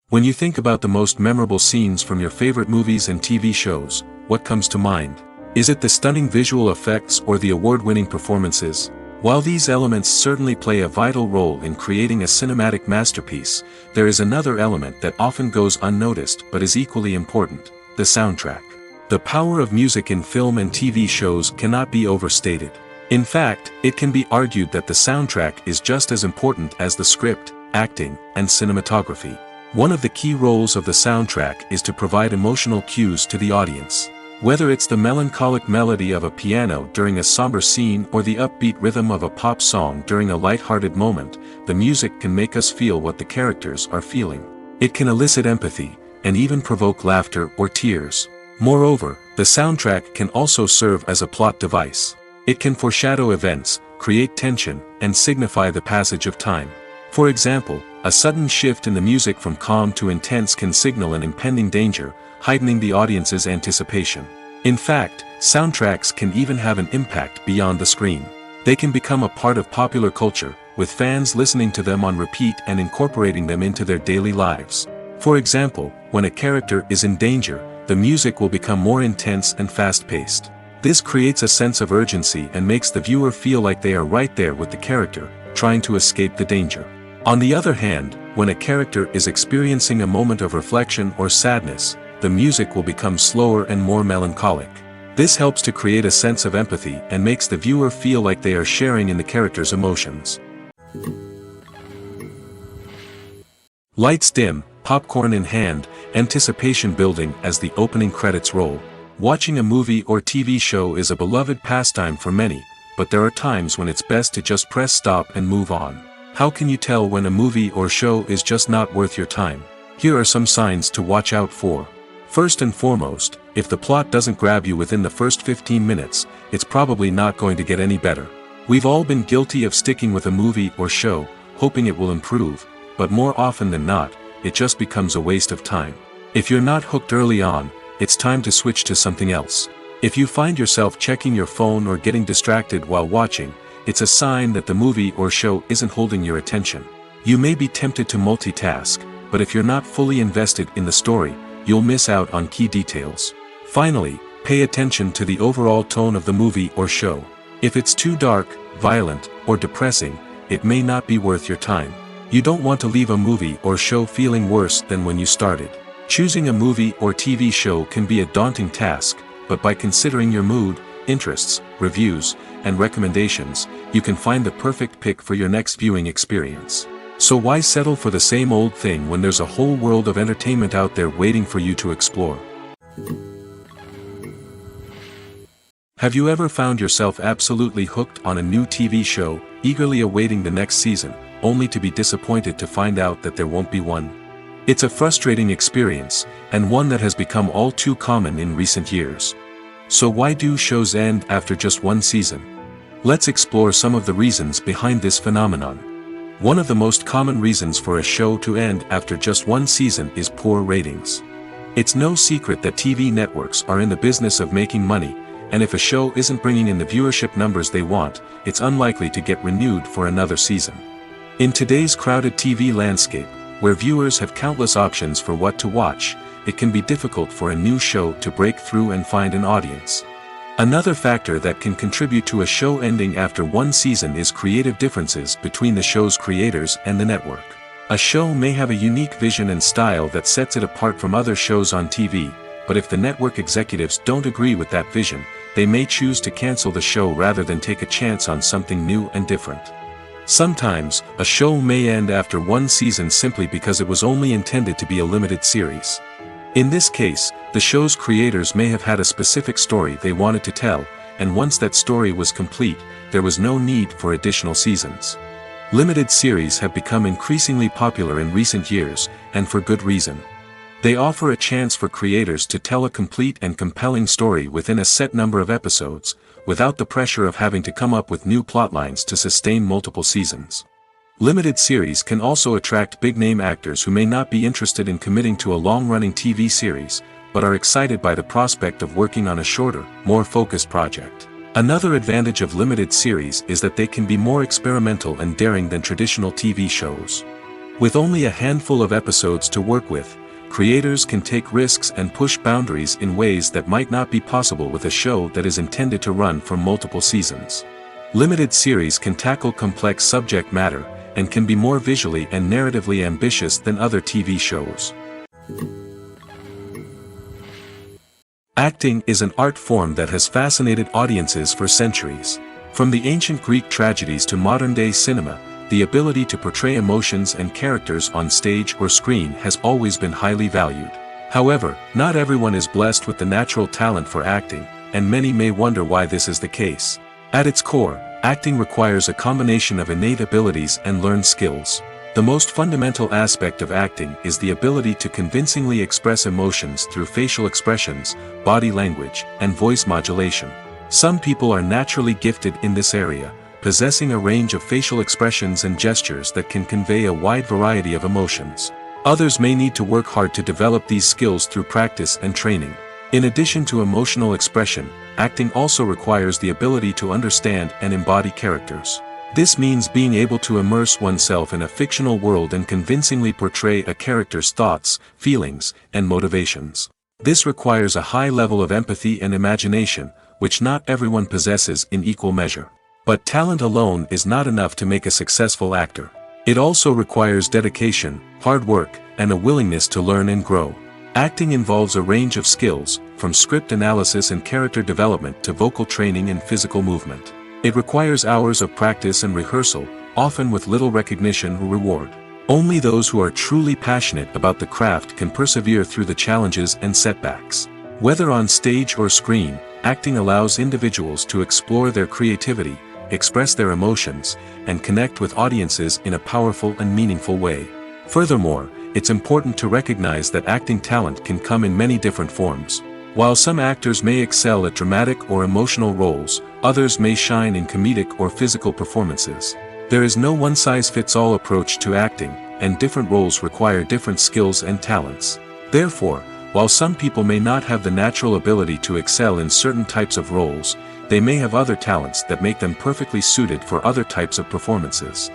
When you think about the most memorable scenes from your favorite movies and TV shows, what comes to mind? Is it the stunning visual effects or the award-winning performances? While these elements certainly play a vital role in creating a cinematic masterpiece, there is another element that often goes unnoticed but is equally important: the soundtrack. The power of music in film and TV shows cannot be overstated. In fact, it can be argued that the soundtrack is just as important as the script, acting, and cinematography. One of the key roles of the soundtrack is to provide emotional cues to the audience. Whether it's the melancholic melody of a piano during a somber scene or the upbeat rhythm of a pop song during a light-hearted moment, the music can make us feel what the characters are feeling. It can elicit empathy, and even provoke laughter or tears. Moreover, the soundtrack can also serve as a plot device. It can foreshadow events, create tension, and signify the passage of time. For example, a sudden shift in the music from calm to intense can signal an impending danger, heightening the audience's anticipation. In fact, soundtracks can even have an impact beyond the screen. They can become a part of popular culture, with fans listening to them on repeat and incorporating them into their daily lives. For example, when a character is in danger, the music will become more intense and fast-paced. This creates a sense of urgency and makes the viewer feel like they are right there with the character, trying to escape the danger. On the other hand, when a character is experiencing a moment of reflection or sadness, the music will become slower and more melancholic. This helps to create a sense of empathy and makes the viewer feel like they are sharing in the character's emotions. Lights dim, popcorn in hand, anticipation building as the opening credits roll. Watching a movie or TV show is a beloved pastime for many, but there are times when it's best to just press stop and move on. How can you tell when a movie or show is just not worth your time? Here are some signs to watch out for. First and foremost, if the plot doesn't grab you within the first 15 minutes, it's probably not going to get any better. We've all been guilty of sticking with a movie or show, hoping it will improve, but more often than not, it just becomes a waste of time. If you're not hooked early on, it's time to switch to something else. If you find yourself checking your phone or getting distracted while watching, it's a sign that the movie or show isn't holding your attention. You may be tempted to multitask, but if you're not fully invested in the story, you'll miss out on key details. Finally, pay attention to the overall tone of the movie or show. If it's too dark, violent, or depressing, it may not be worth your time. You don't want to leave a movie or show feeling worse than when you started. Choosing a movie or TV show can be a daunting task, but by considering your mood, interests, reviews, and recommendations, you can find the perfect pick for your next viewing experience. So why settle for the same old thing when there's a whole world of entertainment out there waiting for you to explore? Have you ever found yourself absolutely hooked on a new TV show, eagerly awaiting the next season, only to be disappointed to find out that there won't be one? It's a frustrating experience, and one that has become all too common in recent years. So why do shows end after just one season? Let's explore some of the reasons behind this phenomenon. One of the most common reasons for a show to end after just one season is poor ratings. It's no secret that TV networks are in the business of making money, and if a show isn't bringing in the viewership numbers they want, it's unlikely to get renewed for another season. In today's crowded TV landscape, where viewers have countless options for what to watch, it can be difficult for a new show to break through and find an audience. Another factor that can contribute to a show ending after one season is creative differences between the show's creators and the network. A show may have a unique vision and style that sets it apart from other shows on TV, but if the network executives don't agree with that vision, they may choose to cancel the show rather than take a chance on something new and different. Sometimes, a show may end after one season simply because it was only intended to be a limited series. In this case, the show's creators may have had a specific story they wanted to tell, and once that story was complete, there was no need for additional seasons. Limited series have become increasingly popular in recent years, and for good reason. They offer a chance for creators to tell a complete and compelling story within a set number of episodes, without the pressure of having to come up with new plotlines to sustain multiple seasons. Limited series can also attract big-name actors who may not be interested in committing to a long-running TV series, but are excited by the prospect of working on a shorter, more focused project. Another advantage of limited series is that they can be more experimental and daring than traditional TV shows. With only a handful of episodes to work with, creators can take risks and push boundaries in ways that might not be possible with a show that is intended to run for multiple seasons. Limited series can tackle complex subject matter, and can be more visually and narratively ambitious than other TV shows. Acting is an art form that has fascinated audiences for centuries. From the ancient Greek tragedies to modern-day cinema, the ability to portray emotions and characters on stage or screen has always been highly valued. However, not everyone is blessed with the natural talent for acting, and many may wonder why this is the case. At its core, acting requires a combination of innate abilities and learned skills. The most fundamental aspect of acting is the ability to convincingly express emotions through facial expressions, body language, and voice modulation. Some people are naturally gifted in this area, possessing a range of facial expressions and gestures that can convey a wide variety of emotions. Others may need to work hard to develop these skills through practice and training. In addition to emotional expression, acting also requires the ability to understand and embody characters. This means being able to immerse oneself in a fictional world and convincingly portray a character's thoughts, feelings, and motivations. This requires a high level of empathy and imagination, which not everyone possesses in equal measure. But talent alone is not enough to make a successful actor. It also requires dedication, hard work, and a willingness to learn and grow. Acting involves a range of skills, from script analysis and character development to vocal training and physical movement. It requires hours of practice and rehearsal, often with little recognition or reward. Only those who are truly passionate about the craft can persevere through the challenges and setbacks. Whether on stage or screen, acting allows individuals to explore their creativity, express their emotions, and connect with audiences in a powerful and meaningful way. Furthermore, it's important to recognize that acting talent can come in many different forms. While some actors may excel at dramatic or emotional roles, others may shine in comedic or physical performances. There is no one-size-fits-all approach to acting, and different roles require different skills and talents. Therefore, while some people may not have the natural ability to excel in certain types of roles, they may have other talents that make them perfectly suited for other types of performances.